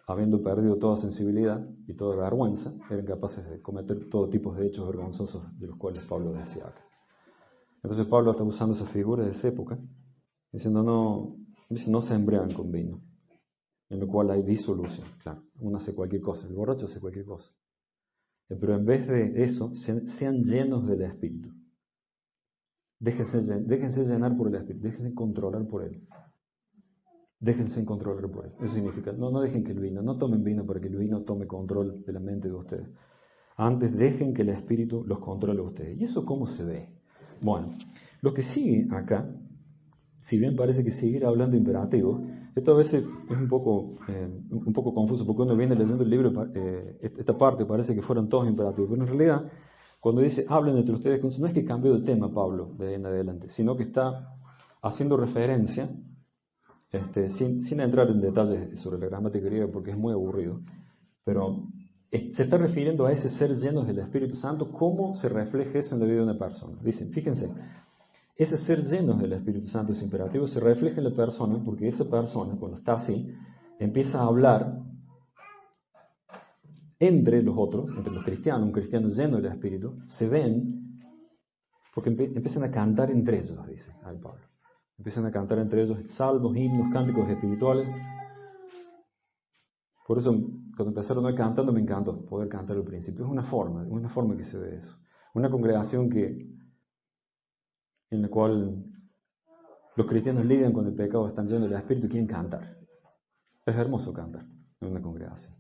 habiendo perdido toda sensibilidad y toda vergüenza, eran capaces de cometer todo tipo de hechos vergonzosos de los cuales Pablo decía acá. Entonces Pablo está usando esa figura de esa época, diciendo no se embriagan con vino, en lo cual hay disolución. Claro, uno hace cualquier cosa, el borracho hace cualquier cosa. Pero en vez de eso, sean llenos del Espíritu. Déjense llenar por el Espíritu, déjense controlar por Él. Déjense controlar por Él. Eso significa, no dejen que el vino, no tomen vino para que el vino tome control de la mente de ustedes. Antes dejen que el Espíritu los controle a ustedes. ¿Y eso cómo se ve? Bueno, lo que sigue acá, si bien parece que seguir hablando imperativo, esto a veces es un poco confuso, porque uno viene leyendo el libro, esta parte parece que fueron todos imperativos, pero en realidad, cuando dice hablen entre ustedes, no es que cambió de tema Pablo de ahí en adelante, sino que está haciendo referencia, sin entrar en detalles sobre la gramática griega porque es muy aburrido, pero se está refiriendo a ese ser llenos del Espíritu Santo, cómo se refleja eso en la vida de una persona. Dicen, fíjense, ese ser lleno del Espíritu Santo es imperativo, se refleja en la persona porque esa persona, cuando está así, empieza a hablar entre los otros, entre los cristianos, un cristiano lleno del Espíritu, se ven, porque empiezan a cantar entre ellos, dice ahí Pablo. Empiezan a cantar entre ellos salmos, himnos, cánticos espirituales. Por eso, cuando empezaron a cantando, me encantó poder cantar al principio. Es una forma que se ve eso. Una congregación en la cual los cristianos lidian con el pecado, están llenos del Espíritu y quieren cantar. Es hermoso cantar en una congregación.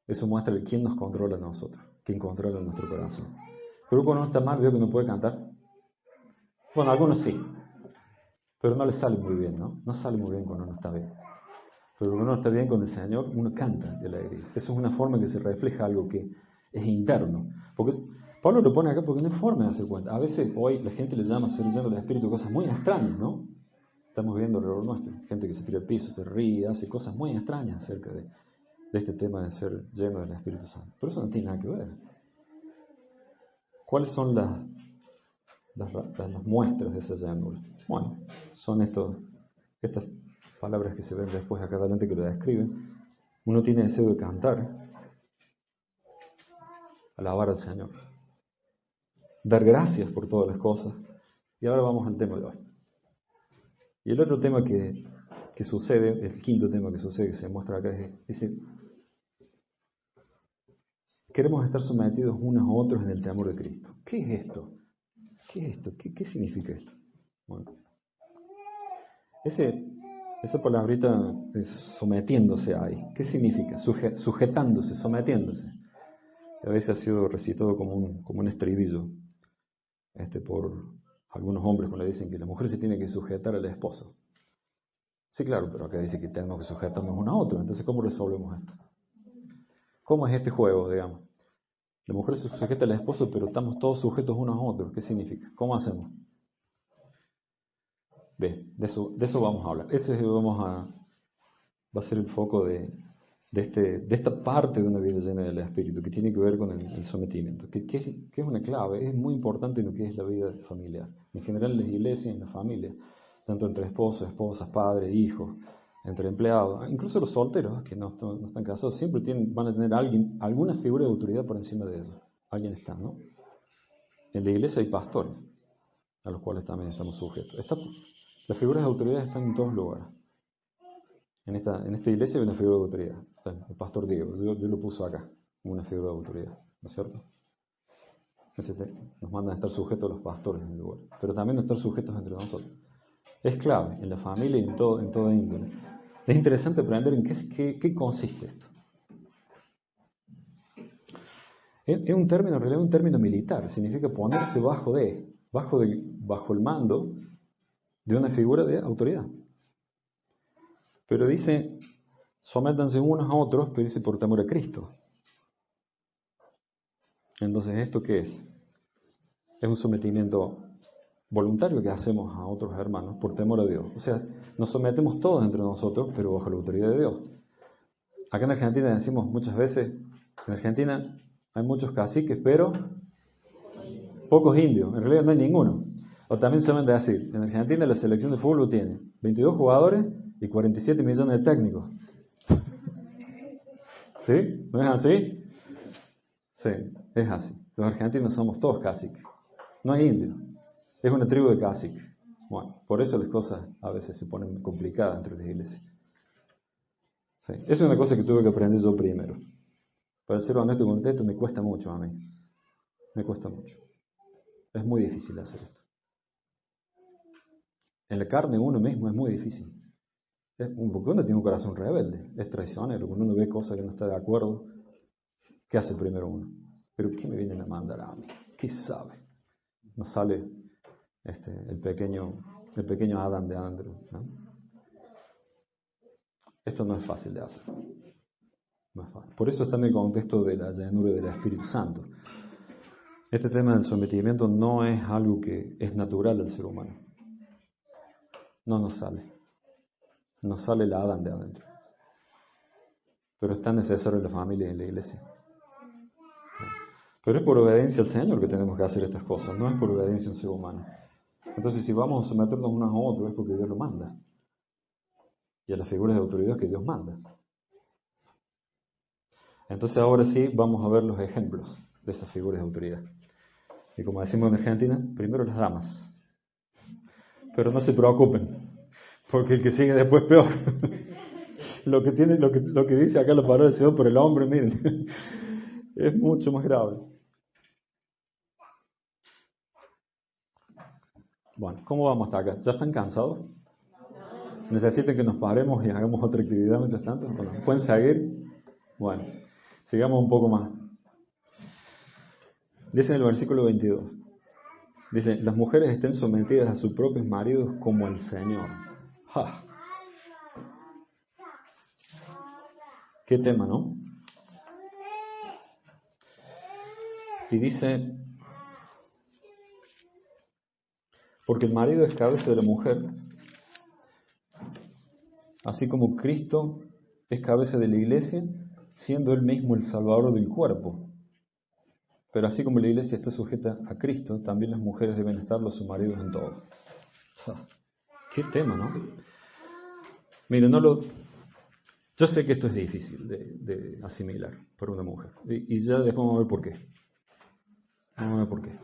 Eso muestra quién nos controla a nosotros, quién controla nuestro corazón. Pero cuando uno está mal, veo que no puede cantar. Bueno, algunos sí, pero no les sale muy bien, ¿no? No sale muy bien cuando uno está bien. Pero cuando uno está bien con el Señor, uno canta de alegría. Eso es una forma que se refleja algo que es interno. Porque Pablo lo pone acá porque no hay forma de hacer cuenta. A veces hoy la gente le llama ser lleno del Espíritu cosas muy extrañas, ¿no? Estamos viendo alrededor nuestro. Gente que se tira al piso, se ríe, hace cosas muy extrañas acerca de este tema de ser lleno del Espíritu Santo. Pero eso no tiene nada que ver. ¿Cuáles son las muestras de esa llanura? Bueno, son estas palabras que se ven después acá adelante que lo describen. Uno tiene deseo de cantar, alabar al Señor, dar gracias por todas las cosas. Y ahora vamos al tema de hoy. Y el otro tema que sucede, el quinto tema que sucede, que se muestra acá, dice, queremos estar sometidos unos a otros en el temor de Cristo. ¿Qué es esto? ¿Qué es esto? ¿Qué significa esto? Bueno, esa palabrita es sometiéndose ahí. ¿Qué significa? Sujetándose, sometiéndose. A veces ha sido recitado como un estribillo por algunos hombres cuando le dicen que la mujer se tiene que sujetar al esposo. Sí, claro, pero acá dice que tenemos que sujetarnos uno a otro. Entonces, ¿cómo resolvemos esto? ¿Cómo es este juego, digamos? La mujer se sujeta al esposo, pero estamos todos sujetos unos a otros. ¿Qué significa? ¿Cómo hacemos? Bien, de eso vamos a hablar. Ese va a ser el foco de esta parte de una vida llena del Espíritu, que tiene que ver con el sometimiento, que es una clave, es muy importante en lo que es la vida familiar. En general en las iglesias, en la familia, tanto entre esposos, esposas, padres, hijos, entre empleados, incluso los solteros que no están casados, siempre van a tener alguna figura de autoridad por encima de ellos. Alguien está, ¿no? En la iglesia hay pastores, a los cuales también estamos sujetos. Las figuras de autoridad están en todos lugares. En esta iglesia hay una figura de autoridad. El pastor Diego, yo lo puso acá, una figura de autoridad, ¿no es cierto? Nos mandan a estar sujetos a los pastores en el lugar, pero también a estar sujetos entre nosotros. Es clave en la familia y en toda índole. Es interesante aprender en qué consiste esto. Es un término, en realidad un término militar, significa ponerse bajo el mando de una figura de autoridad. Pero dice, sométanse unos a otros, pero dice por temor a Cristo. Entonces, ¿esto qué es? Es un sometimiento voluntario que hacemos a otros hermanos por temor a Dios. O sea, nos sometemos todos entre nosotros, pero bajo la autoridad de Dios. Acá en Argentina decimos muchas veces, en Argentina hay muchos caciques, pero pocos indios. En realidad no hay ninguno. O también se de decir, en Argentina la selección de fútbol tiene 22 jugadores y 47 millones de técnicos. ¿Sí? ¿No es así? Sí, es así. Los argentinos somos todos caciques. No hay indios. Es una tribu de caciques. Bueno, por eso las cosas a veces se ponen complicadas entre las iglesias. Sí. Es una cosa que tuve que aprender yo primero. Para ser honesto con usted, esto me cuesta mucho a mí. Me cuesta mucho. Es muy difícil hacer esto. En la carne uno mismo es muy difícil. Porque uno tiene un corazón rebelde, es traicionero. Cuando uno ve cosas que no está de acuerdo, ¿qué hace primero uno? ¿Pero qué me vienen a mandar a mí? ¿Qué sabe? Nos sale el pequeño Adán de Andrew, ¿no? Esto no es fácil de hacer. No es fácil. Por eso está en el contexto de la llenura del Espíritu Santo. Este tema del sometimiento no es algo que es natural del ser humano. No nos sale. Nos sale el Adán de adentro. Pero es tan necesario en la familia y en la iglesia. Pero es por obediencia al Señor que tenemos que hacer estas cosas, no es por obediencia a un ser humano. Entonces, si vamos a someternos unos a otros es porque Dios lo manda. Y a las figuras de autoridad que Dios manda. Entonces, ahora sí vamos a ver los ejemplos de esas figuras de autoridad. Y como decimos en Argentina, primero las damas. Pero no se preocupen, porque el que sigue después es peor. Lo que dice acá la palabra del Señor por el hombre, miren, es mucho más grave. Bueno, ¿cómo vamos hasta acá? ¿Ya están cansados? ¿Necesitan que nos paremos y hagamos otra actividad mientras tanto? Bueno, ¿pueden seguir? Bueno, sigamos un poco más. Dice en el versículo 22. Dice, las mujeres estén sometidas a sus propios maridos como al Señor. ¡Ja! ¿Qué tema, no? Y dice, porque el marido es cabeza de la mujer, así como Cristo es cabeza de la iglesia, siendo él mismo el Salvador del cuerpo. Pero así como la iglesia está sujeta a Cristo, también las mujeres deben estarlo a sus maridos en todo. ¿Qué tema, no? Mire, yo sé que esto es difícil de asimilar para una mujer. Y ya después vamos a ver por qué. Vamos a ver por qué.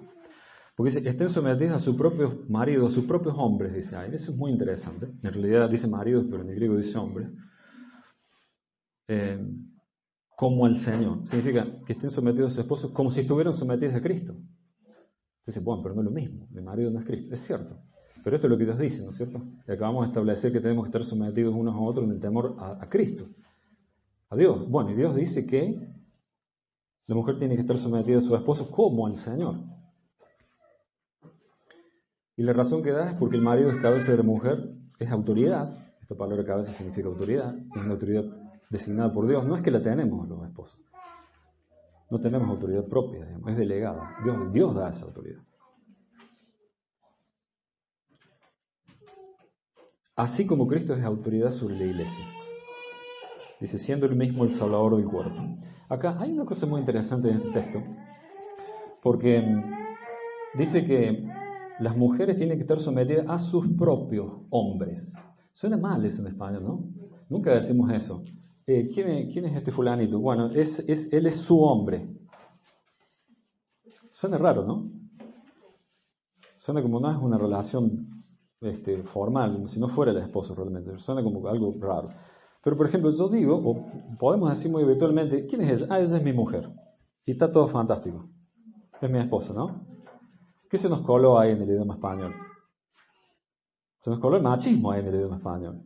Porque dice, estén sometidos a sus propios maridos, a sus propios hombres, dice ahí. Eso es muy interesante. En realidad dice maridos, pero en el griego dice hombres. Como al Señor. Significa que estén sometidos a sus esposos como si estuvieran sometidos a Cristo. Entonces, bueno, pero no es lo mismo. Mi marido no es Cristo. Es cierto. Pero esto es lo que Dios dice, ¿no es cierto? Y acabamos de establecer que tenemos que estar sometidos unos a otros en el temor a Cristo. A Dios. Bueno, y Dios dice que la mujer tiene que estar sometida a su esposo como al Señor. Y la razón que da es porque el marido es cabeza de la mujer, es autoridad. Esta palabra cabeza significa autoridad. Es una autoridad designada por Dios. No es que la tenemos los esposos. No tenemos autoridad propia, digamos, es delegada. Dios da esa autoridad. Así como Cristo es autoridad sobre la iglesia. Dice, siendo él mismo el Salvador del cuerpo. Acá hay una cosa muy interesante en este texto. Porque dice que las mujeres tienen que estar sometidas a sus propios hombres. Suena mal eso en español, ¿no? Nunca decimos eso. ¿Quién es este fulanito? Bueno, él es su hombre. Suena raro, ¿no? Suena como no es una relación formal, como si no fuera el esposo realmente. Suena como algo raro. Pero, por ejemplo, yo digo, o podemos decir muy habitualmente, ¿quién es ella? Ah, ella es mi mujer. Y está todo fantástico. Es mi esposa, ¿no? ¿Qué se nos coló ahí en el idioma español? Se nos coló el machismo ahí en el idioma español.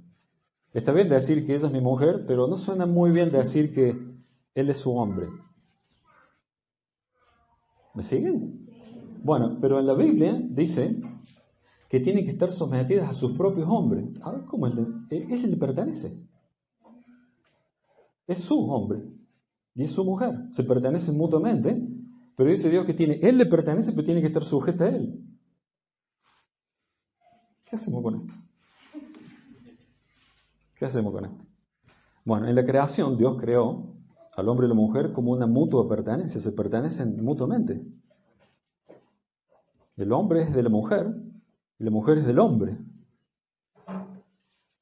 Está bien decir que ella es mi mujer, pero no suena muy bien decir que él es su hombre. ¿Me siguen? Bueno, pero en la Biblia dice que tienen que estar sometidas a sus propios hombres. A ver, ¿cómo ese le pertenece? Es su hombre y es su mujer. Se pertenecen mutuamente, pero dice Dios que él le pertenece, pero tiene que estar sujeta a él. ¿Qué hacemos con esto? ¿Qué hacemos con esto? Bueno, en la creación Dios creó al hombre y la mujer como una mutua pertenencia, se pertenecen mutuamente. El hombre es de la mujer y la mujer es del hombre.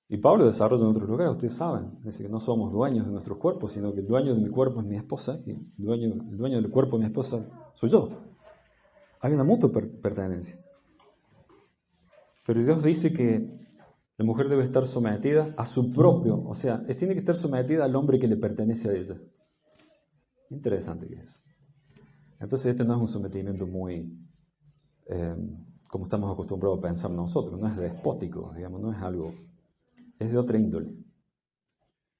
Y Pablo desarrolla en otros lugares, ustedes saben, dice que no somos dueños de nuestros cuerpos, sino que el dueño de mi cuerpo es mi esposa y el dueño del cuerpo de mi esposa soy yo. Hay una mutua pertenencia. Pero Dios dice que la mujer debe estar sometida a su propio, o sea, tiene que estar sometida al hombre que le pertenece a ella. Interesante que es eso. Entonces este no es un sometimiento muy, como estamos acostumbrados a pensar nosotros, no es despótico, digamos, no es algo, es de otra índole.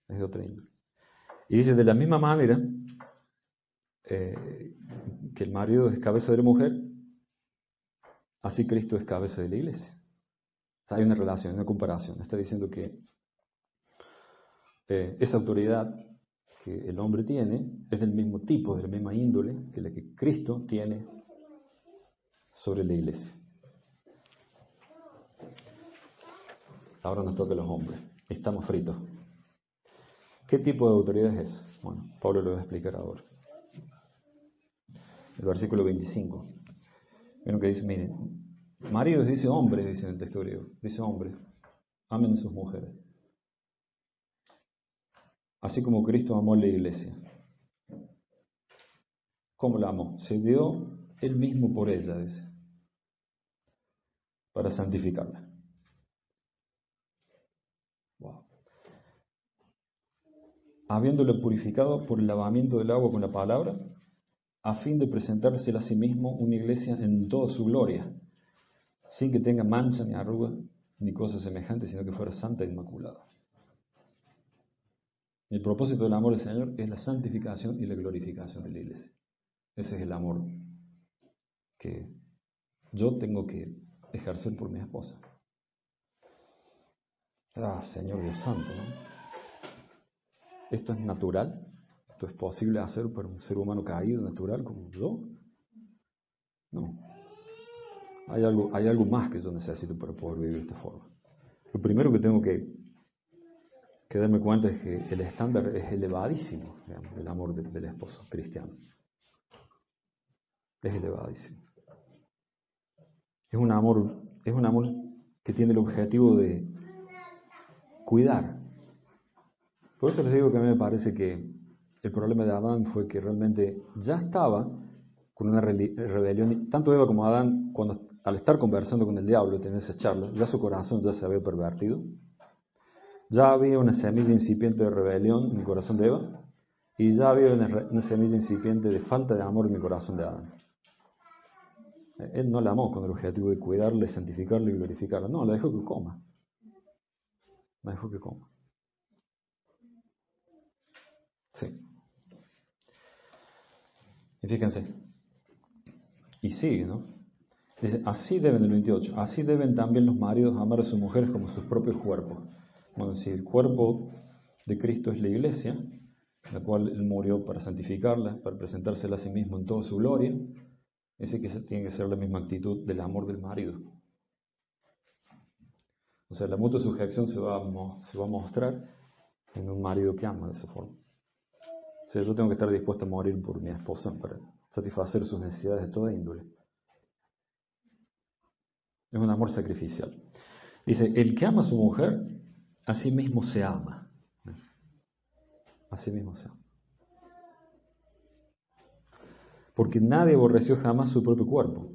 Es de otra índole. Y dice, de la misma manera que el marido es cabeza de la mujer, así Cristo es cabeza de la iglesia. O sea, hay una relación, una comparación. Está diciendo que esa autoridad que el hombre tiene es del mismo tipo, de la misma índole que la que Cristo tiene sobre la iglesia. Ahora nos toca a los hombres. Estamos fritos. ¿Qué tipo de autoridad es esa? Bueno, Pablo lo va a explicar ahora. El versículo 25. Miren que dice, miren, maridos dice hombres, dice en el texto griego. Dice hombres, amen a sus mujeres. Así como Cristo amó a la iglesia. ¿Cómo la amó? Se dio Él mismo por ella, dice, para santificarla. Wow. Habiéndolo purificado por el lavamiento del agua con la palabra, a fin de presentársela a sí mismo una iglesia en toda su gloria, sin que tenga mancha ni arruga ni cosa semejante, sino que fuera santa e inmaculada. El propósito del amor del Señor es la santificación y la glorificación de la iglesia. Ese es el amor que yo tengo que ejercer por mi esposa. Señor Dios Santo, ¿no? ¿Esto es natural? ¿Esto es posible hacer para un ser humano caído, natural como yo? No. Hay algo más que yo necesito para poder vivir de esta forma. Lo primero que tengo que darme cuenta es que el estándar es elevadísimo, digamos, el amor del esposo cristiano. Es elevadísimo. Es un amor que tiene el objetivo de cuidar. Por eso les digo que a mí me parece que el problema de Adán fue que realmente ya estaba con una rebelión. Tanto Eva como Adán, al estar conversando con el diablo, tener esa charla, ya su corazón ya se había pervertido. Ya había una semilla incipiente de rebelión en el corazón de Eva y ya había una semilla incipiente de falta de amor en el corazón de Adán. Él no la amó con el objetivo de cuidarla, santificarla y glorificarla. No, la dejó que coma. La dejó que coma. Sí. Y fíjense. Y sigue, ¿no? Dice, así deben, el 28, así deben también los maridos amar a sus mujeres como sus propios cuerpos. Bueno, si el cuerpo de Cristo es la iglesia, la cual Él murió para santificarla, para presentársela a sí mismo en toda su gloria, ese que tiene que ser la misma actitud del amor del marido. O sea, la mutua sujeción se va a mostrar en un marido que ama de esa forma. O sea, yo tengo que estar dispuesto a morir por mi esposa para satisfacer sus necesidades de toda índole. Es un amor sacrificial. Dice, el que ama a su mujer, a sí mismo se ama. A sí mismo se ama. Porque nadie aborreció jamás su propio cuerpo,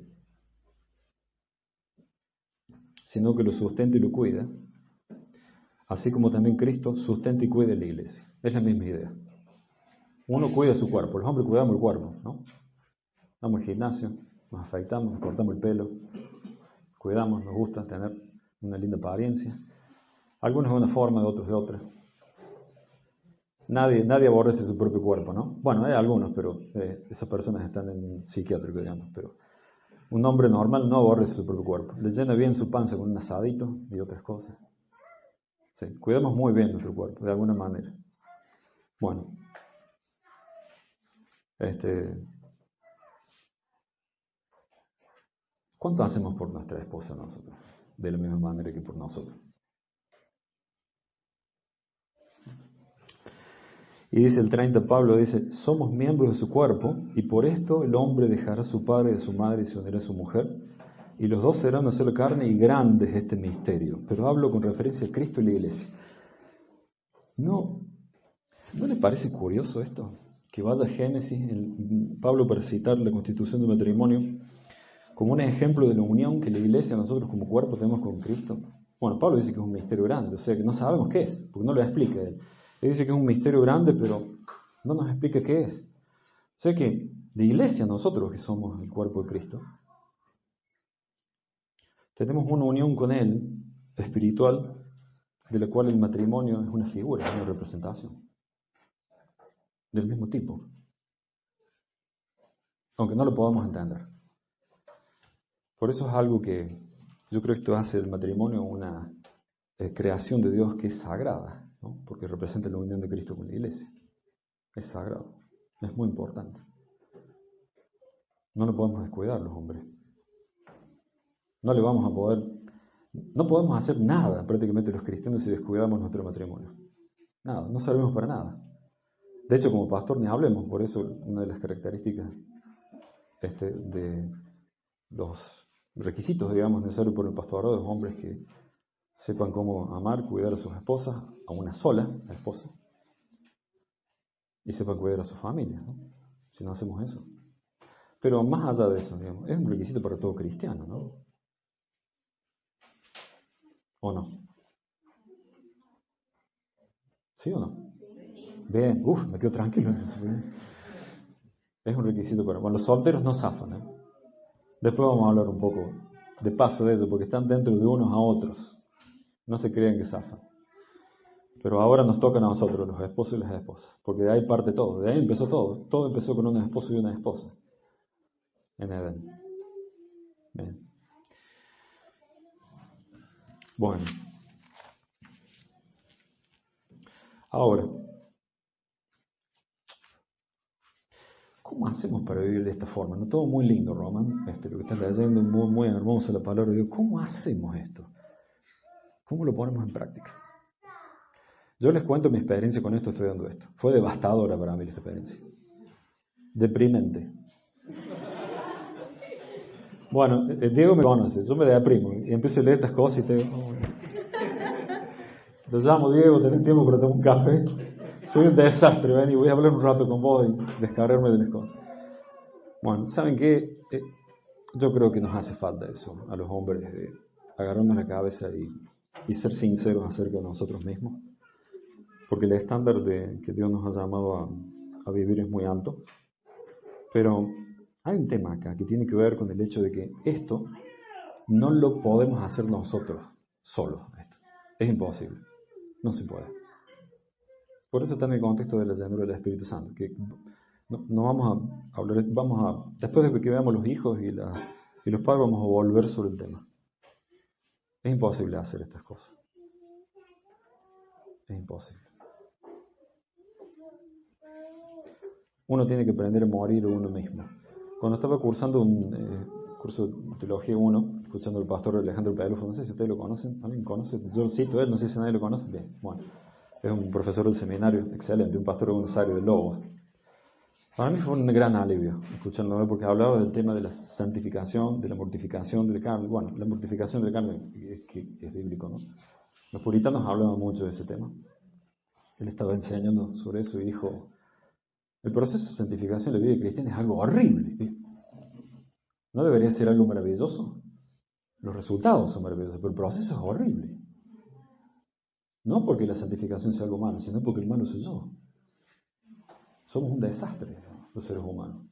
sino que lo sustenta y lo cuida, así como también Cristo sustenta y cuida la iglesia. Es la misma idea. Uno cuida su cuerpo, los hombres cuidamos el cuerpo, ¿no? Vamos al gimnasio, nos afeitamos, nos cortamos el pelo, cuidamos, nos gusta tener una linda apariencia. Algunos de una forma, de otros de otra. Nadie aborrece su propio cuerpo, ¿no? Bueno, hay algunos, pero esas personas están en psiquiátrico, digamos, pero un hombre normal no aborrece su propio cuerpo. Le llena bien su panza con un asadito y otras cosas. Sí, cuidamos muy bien nuestro cuerpo, de alguna manera. Bueno, ¿cuánto hacemos por nuestra esposa nosotros? De la misma manera que por nosotros. Y dice el 30, Pablo dice, somos miembros de su cuerpo, y por esto el hombre dejará a su padre y a su madre y se unirá a su mujer, y los dos serán una sola carne, y grande es este misterio. Pero hablo con referencia a Cristo y la iglesia. ¿No les parece curioso esto? Que vaya a Génesis, Pablo para citar la constitución del matrimonio, como un ejemplo de la unión que la iglesia, nosotros como cuerpo, tenemos con Cristo. Bueno, Pablo dice que es un misterio grande, o sea que no sabemos qué es, porque no lo explica él. Él dice que es un misterio grande, pero no nos explica qué es. O sea que de iglesia, nosotros que somos el cuerpo de Cristo, tenemos una unión con Él espiritual, de la cual el matrimonio es una figura, es una representación del mismo tipo, aunque no lo podamos entender. Por eso es algo que yo creo que esto hace del matrimonio una creación de Dios que es sagrada, ¿no? Porque representa la unión de Cristo con la iglesia. Es sagrado, es muy importante. No lo podemos descuidar los hombres. No le vamos a poder, no podemos hacer nada prácticamente los cristianos si descuidamos nuestro matrimonio. Nada, no servimos para nada. De hecho, como pastor ni hablemos, por eso una de las características de los requisitos, digamos, necesarios por el pastorado de los hombres que sepan cómo amar, cuidar a sus esposas, a una sola esposa, y sepan cuidar a sus familias, ¿no? Si no hacemos eso. Pero más allá de eso, digamos, es un requisito para todo cristiano, ¿no? ¿O no? ¿Sí o no? Bien, me quedo tranquilo. Es un requisito para... Bueno, los solteros no zafan, ¿eh? Después vamos a hablar un poco de paso de eso, porque están dentro de unos a otros. No se crean que zafan. Pero ahora nos tocan a nosotros, los esposos y las esposas, porque de ahí parte todo, de ahí empezó todo. Todo empezó con un esposo y una esposa en Edén. Bien. Bueno, ahora, ¿cómo hacemos para vivir de esta forma? No, todo muy lindo, Roman, lo que estás leyendo, muy, muy hermoso la palabra de Dios. ¿Cómo hacemos esto? ¿Cómo lo ponemos en práctica? Yo les cuento mi experiencia con esto, estudiando esto. Fue devastadora para mí esta experiencia. Deprimente. Bueno, Diego me conoce, yo me deprimo y empiezo a leer estas cosas y te digo, te llamo Diego, tenés tiempo para tomar un café. Soy un desastre, ven, y voy a hablar un rato con vos y descargarme de las cosas. Bueno, ¿saben qué? Yo creo que nos hace falta eso a los hombres, de agarrarnos la cabeza y ser sinceros acerca de nosotros mismos. Porque el estándar que Dios nos ha llamado a vivir es muy alto. Pero hay un tema acá que tiene que ver con el hecho de que esto no lo podemos hacer nosotros solos. Esto es imposible. No se puede. Por eso está en el contexto de la llenura del Espíritu Santo, que no vamos a hablar, después de que veamos los hijos y los padres, vamos a volver sobre el tema. Es imposible hacer estas cosas. Es imposible. Uno tiene que aprender a morir uno mismo. Cuando estaba cursando un curso de Teología 1, escuchando al pastor Alejandro Pelufo, no sé si ustedes lo conocen, ¿alguien conoce? Yo lo cito él, no sé si nadie lo conoce. Bien, bueno, es un profesor del seminario, excelente, un pastor de Buenos Aires, de Lobos. Para mí fue un gran alivio escuchándolo, porque hablaba del tema de la santificación, de la mortificación del carne. Bueno, la mortificación del carne es bíblico, ¿no? Los puritanos hablaban mucho de ese tema. Él estaba enseñando sobre eso y dijo, el proceso de santificación de la vida cristiana es algo horrible. ¿No debería ser algo maravilloso? Los resultados son maravillosos, pero el proceso es horrible. No porque la santificación sea algo malo, sino porque el malo soy yo. Somos un desastre, los seres humanos.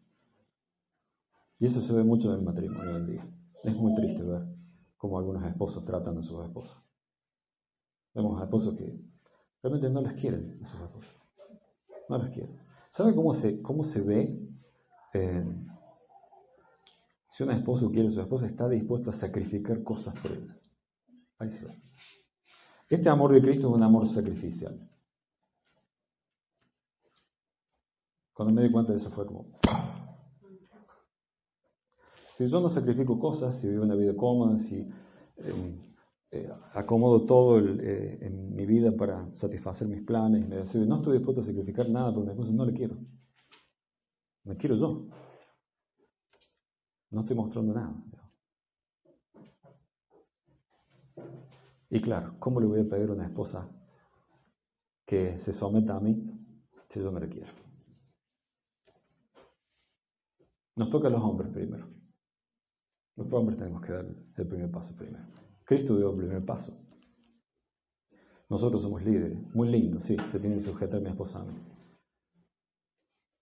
Y eso se ve mucho en el matrimonio hoy en día. Es muy triste ver cómo algunos esposos tratan a sus esposas. Vemos a esposos que realmente no les quieren a sus esposas. No les quieren. ¿Sabe cómo se ve? Si un esposo quiere a su esposa, está dispuesto a sacrificar cosas por ella. Ahí se ve. Este amor de Cristo es un amor sacrificial. Cuando me di cuenta de eso fue como... Si yo no sacrifico cosas, si vivo una vida cómoda, si acomodo todo en mi vida para satisfacer mis planes, si no estoy dispuesto a sacrificar nada por mi esposa, no le quiero. Me quiero yo. No estoy mostrando nada. Y claro, ¿cómo le voy a pedir a una esposa que se someta a mí si yo no le quiero? Nos toca a los hombres primero. Los hombres tenemos que dar el primer paso primero. Cristo dio el primer paso. Nosotros somos líderes. Muy lindo, sí, se tiene que sujetar mi esposa a mí.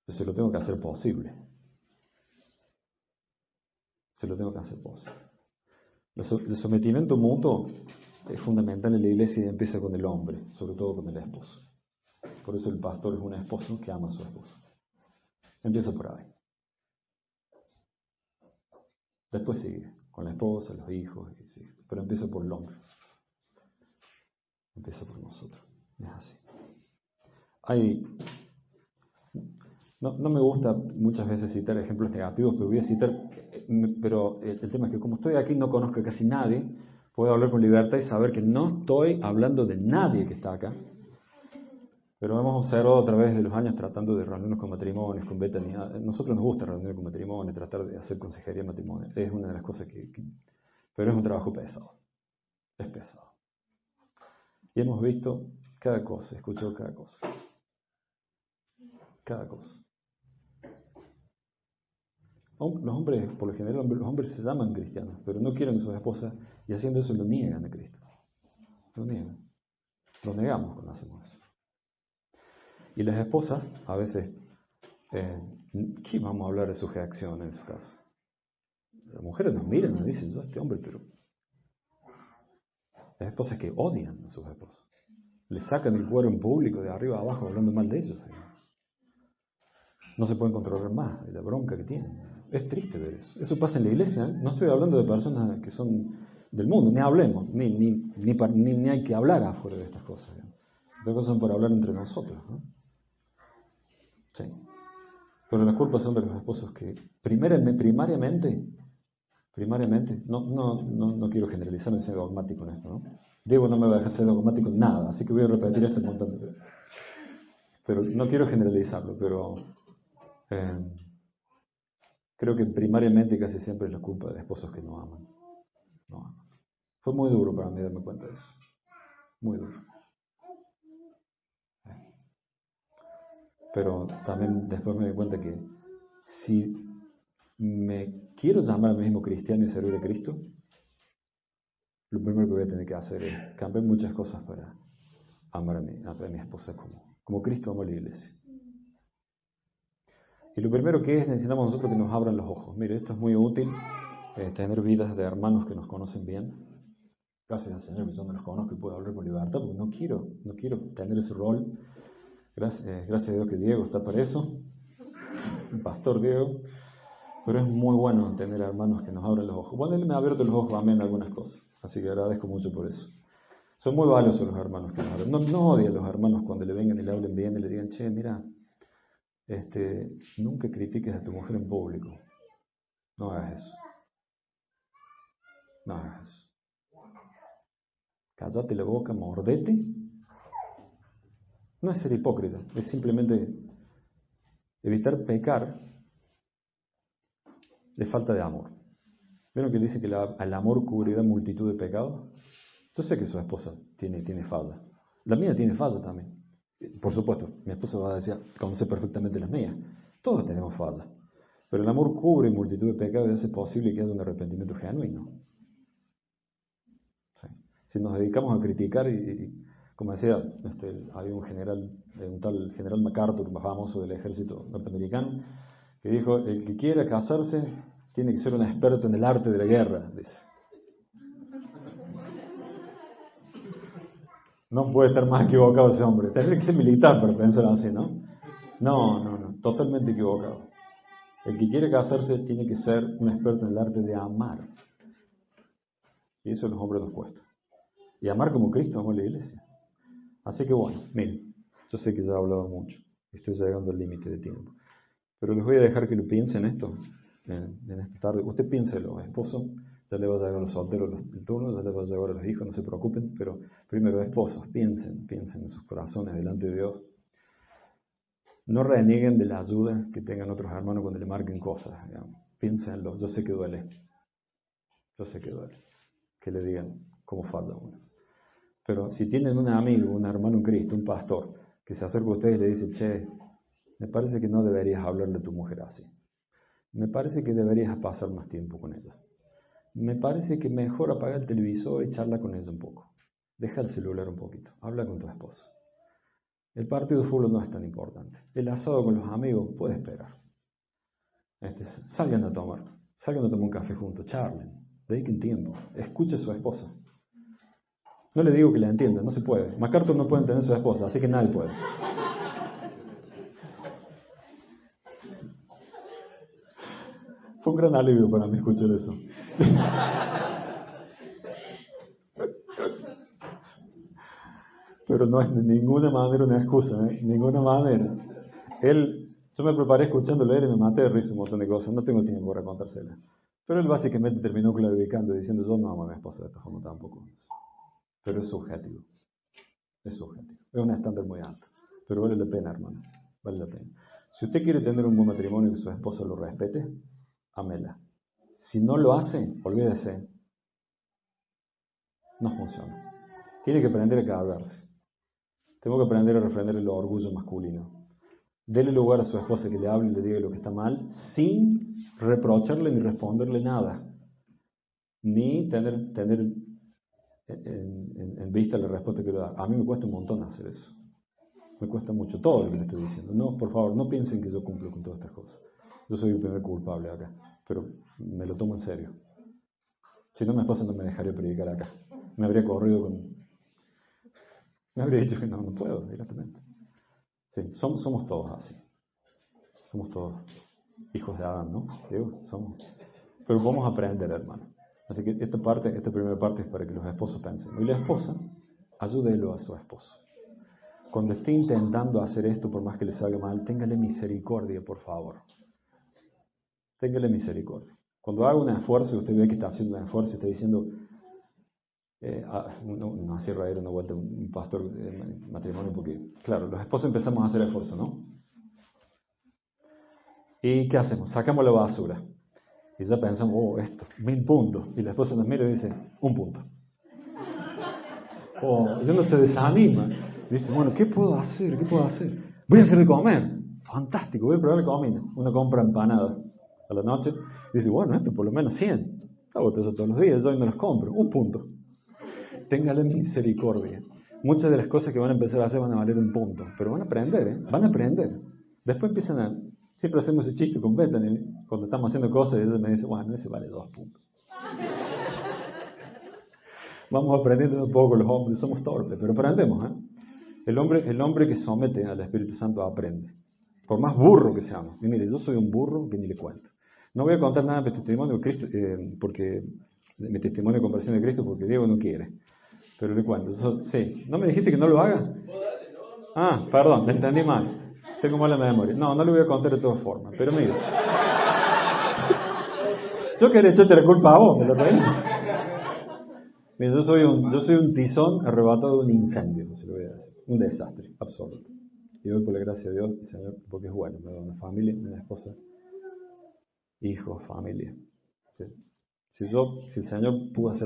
Yo se lo tengo que hacer posible. Se lo tengo que hacer posible. El sometimiento mutuo es fundamental en la iglesia y empieza con el hombre, sobre todo con el esposo. Por eso el pastor es un esposo que ama a su esposa. Empieza por ahí. Después sigue, con la esposa, los hijos, pero empieza por el hombre. Empieza por nosotros. Es así. No me gusta muchas veces citar ejemplos negativos, pero voy a citar, pero el tema es que como estoy aquí no conozco a casi nadie, puedo hablar con libertad y saber que no estoy hablando de nadie que está acá. Pero hemos observado a través de los años tratando de reunirnos con matrimonios, con Bethany. Nosotros nos gusta reunirnos con matrimonios, tratar de hacer consejería matrimonial. Es una de las cosas pero es un trabajo pesado. Es pesado. Y hemos visto cada cosa, escuchado cada cosa. Cada cosa. Los hombres, por lo general, los hombres se llaman cristianos, pero no quieren a sus esposas y haciendo eso lo niegan a Cristo. Lo niegan. Lo negamos cuando hacemos eso. Y las esposas, a veces, ¿qué vamos a hablar de sus reacciones en su caso? Las mujeres nos miran y nos dicen, yo este hombre, pero... Las esposas que odian a sus esposos. Le sacan el cuero en público, de arriba a abajo, hablando mal de ellos. No se pueden controlar más de la bronca que tienen. Es triste ver eso. Eso pasa en la iglesia. No estoy hablando de personas que son del mundo, ni hablemos, ni hay que hablar afuera de estas cosas. Estas cosas son para hablar entre nosotros, ¿no? Sí. Pero las culpas son de los esposos que primariamente, no quiero generalizar ni ser dogmático en esto, ¿no? Diego no me va a dejar ser dogmático en nada, así que voy a repetir esto un montón de veces. Pero no quiero generalizarlo, pero creo que primariamente casi siempre es la culpa de esposos que no aman. No aman. Fue muy duro para mí darme cuenta de eso. Muy duro. Pero también después me di cuenta que si me quiero llamar a mí mismo cristiano y servir a Cristo, lo primero que voy a tener que hacer es cambiar muchas cosas para amar a mi esposa como Cristo ama a la iglesia. Y lo primero que necesitamos nosotros que nos abran los ojos. Mire, esto es muy útil, tener vidas de hermanos que nos conocen bien. Gracias al Señor que yo no los conozco y puedo hablar con libertad, porque no quiero tener ese rol. Gracias a Dios que Diego está para eso, el pastor Diego. Pero es muy bueno tener hermanos que nos abran los ojos. Bueno, él me ha abierto los ojos a mí en algunas cosas, así que agradezco mucho por eso. Son muy valiosos los hermanos que nos abren. No odien a los hermanos cuando le vengan y le hablen bien y le digan, che, mira, nunca critiques a tu mujer en público. No hagas eso. No hagas eso. Cállate la boca, mordete. No es ser hipócrita, es simplemente evitar pecar de falta de amor. ¿Vieron que dice que el amor cubrirá multitud de pecados? Yo sé que su esposa tiene falla. La mía tiene falla también. Por supuesto, mi esposa va a decir, conoce perfectamente las mías. Todos tenemos falla. Pero el amor cubre multitud de pecados y hace posible que haya un arrepentimiento genuino. Sí. Si nos dedicamos a criticar y como decía, había un tal general MacArthur, más famoso del ejército norteamericano, que dijo, el que quiera casarse tiene que ser un experto en el arte de la guerra, dice. No puede estar más equivocado ese hombre. Tendría que ser militar para pensar así, ¿no? No, totalmente equivocado. El que quiere casarse tiene que ser un experto en el arte de amar. Y eso a los hombres nos cuesta. Y amar como Cristo amó a la iglesia. Así que bueno, miren, yo sé que ya he hablado mucho. Estoy llegando al límite de tiempo. Pero les voy a dejar que lo piensen esto en esta tarde. Usted piénselo, esposo. Ya le va a llegar a los solteros el turno, ya le va a llegar a los hijos, no se preocupen. Pero primero, esposos, piensen en sus corazones delante de Dios. No renieguen de la ayuda que tengan otros hermanos cuando le marquen cosas. Digamos. Piénsenlo, yo sé que duele. Yo sé que duele. Que le digan cómo falla uno. Pero si tienen un amigo, un hermano en Cristo, un pastor, que se acerca a ustedes y le dice, che, me parece que no deberías hablarle a tu mujer así. Me parece que deberías pasar más tiempo con ella. me parece que mejor apaga el televisor y charla con ella un poco. Deja el celular un poquito, habla con tu esposo. El partido de fútbol no es tan importante. El asado con los amigos puede esperar. Salgan a tomar un café juntos, charlen, dediquen tiempo, escuche a su esposa. No le digo que la entienda, no se puede. MacArthur no puede entender a su esposa, así que nadie puede. Fue un gran alivio para mí escuchar eso. Pero no es de ninguna manera una excusa, ninguna manera. Yo me preparé escuchándolo a él y me maté de risa un montón de cosas, no tengo tiempo para contárselas. Pero él básicamente terminó clarificando y diciendo, yo no amo a mi esposa de esta forma tampoco. Pero es subjetivo. Es subjetivo. Es un estándar muy alto. Pero vale la pena, hermano. Vale la pena. Si usted quiere tener un buen matrimonio y que su esposa lo respete, ámela. Si no lo hace, olvídese. No funciona. Tiene que aprender a cargarse. Tengo que aprender a refrender el orgullo masculino. Dele lugar a su esposa que le hable y le diga lo que está mal, sin reprocharle ni responderle nada. Ni tener en vista la respuesta que le da. A mí me cuesta un montón hacer eso. Me cuesta mucho todo lo que le estoy diciendo. No, por favor, no piensen que yo cumplo con todas estas cosas. Yo soy el primer culpable acá, pero me lo tomo en serio. Si no, mi esposa no me dejaría predicar acá. Me habría me habría dicho que no puedo directamente. Sí, somos todos así. Somos todos hijos de Adán, ¿no? Digo, somos. Pero vamos a aprender, hermano. Así que esta primera parte es para que los esposos pensen. Y la esposa, ayúdelo a su esposo. Cuando esté intentando hacer esto, por más que le salga mal, téngale misericordia, por favor. Téngale misericordia. Cuando haga un esfuerzo y usted ve que está haciendo un esfuerzo y está diciendo, no así era una vuelta un pastor de matrimonio, porque, claro, los esposos empezamos a hacer esfuerzo, ¿no? ¿Y qué hacemos? Sacamos la basura. Y ya pensamos, esto, 1000 puntos. Y la esposa nos mira y dice, 1 punto. Y uno se desanima. Dice, bueno, ¿qué puedo hacer? Voy a hacer de comer. Fantástico, voy a probar la comida. Uno compra empanadas a la noche. Dice, bueno, esto por lo menos 100. Hago eso todos los días, yo hoy no las compro. 1 punto. Téngale misericordia. Muchas de las cosas que van a empezar a hacer van a valer 1 punto. Pero van a aprender, Van a aprender. Después empiezan a... Siempre hacemos ese chiste con Bethany. Cuando estamos haciendo cosas, y ella me dice, bueno, ese vale 2 puntos. Vamos aprendiendo un poco los hombres, somos torpes, pero aprendemos, El hombre que somete al Espíritu Santo aprende. Por más burro que seamos. Y mire, yo soy un burro que ni le cuento. No voy a contar nada de mi testimonio de Cristo, mi testimonio de conversión de Cristo, porque Diego no quiere. Pero le cuento. Sí. ¿No me dijiste que no lo haga? Ah, perdón, le entendí mal. Tengo mala memoria. No le voy a contar de todas formas. Pero mire. Yo quería echarte la culpa a vos, me lo reí. Mira, yo soy un tizón arrebatado de un incendio, se lo voy a decir. Un desastre, absoluto. Y hoy, por la gracia de Dios, Señor, porque es bueno, me da una familia, una esposa, hijos, familia. ¿Sí? Si el Señor pudo hacer